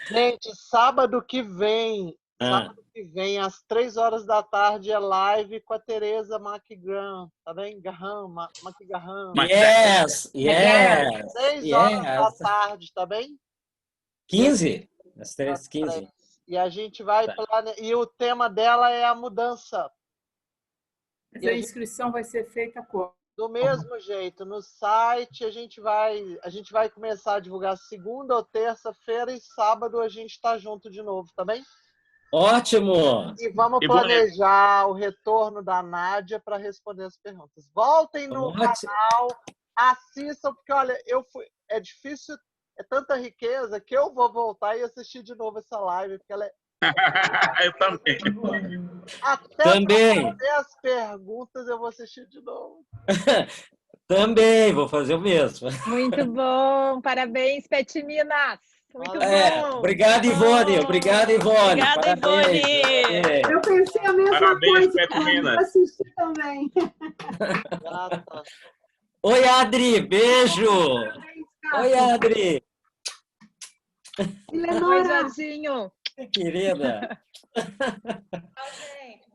Speaker 3: Gente, sábado que vem, às 3 horas da tarde, é live com a Tereza McGrath, tá bem? McGrath.
Speaker 7: Yes, yes.
Speaker 3: 3 horas da tarde, tá bem?
Speaker 7: 15? Às 3h15.
Speaker 3: E a gente vai e o tema dela é a mudança.
Speaker 4: Mas a inscrição vai ser feita como?
Speaker 3: Do mesmo jeito, no site a gente vai começar a divulgar segunda ou terça-feira e sábado a gente está junto de novo, tá bem?
Speaker 7: Ótimo!
Speaker 3: E vamos planejar o retorno da Nádia para responder as perguntas. Voltem no canal, assistam, porque olha, é difícil, é tanta riqueza que eu vou voltar e assistir de novo essa live, porque ela é...
Speaker 6: Eu também.
Speaker 3: Até
Speaker 7: também.
Speaker 3: fazer as perguntas eu vou assistir de novo.
Speaker 7: Também, vou fazer o mesmo.
Speaker 9: Muito bom, parabéns, Petiminas.
Speaker 12: Muito bom.
Speaker 7: Obrigado, Ivone. Obrigado, Ivone.
Speaker 12: Obrigada,
Speaker 7: Parabéns.
Speaker 12: Ivone.
Speaker 5: Eu pensei a mesma
Speaker 6: Parabéns,
Speaker 5: coisa,
Speaker 6: Petrina.
Speaker 5: eu assisti também.
Speaker 7: Oi, Adri. Beijo. Oi, Adri.
Speaker 12: Oi, Jazinho.
Speaker 7: Querida.
Speaker 9: Tchau, gente.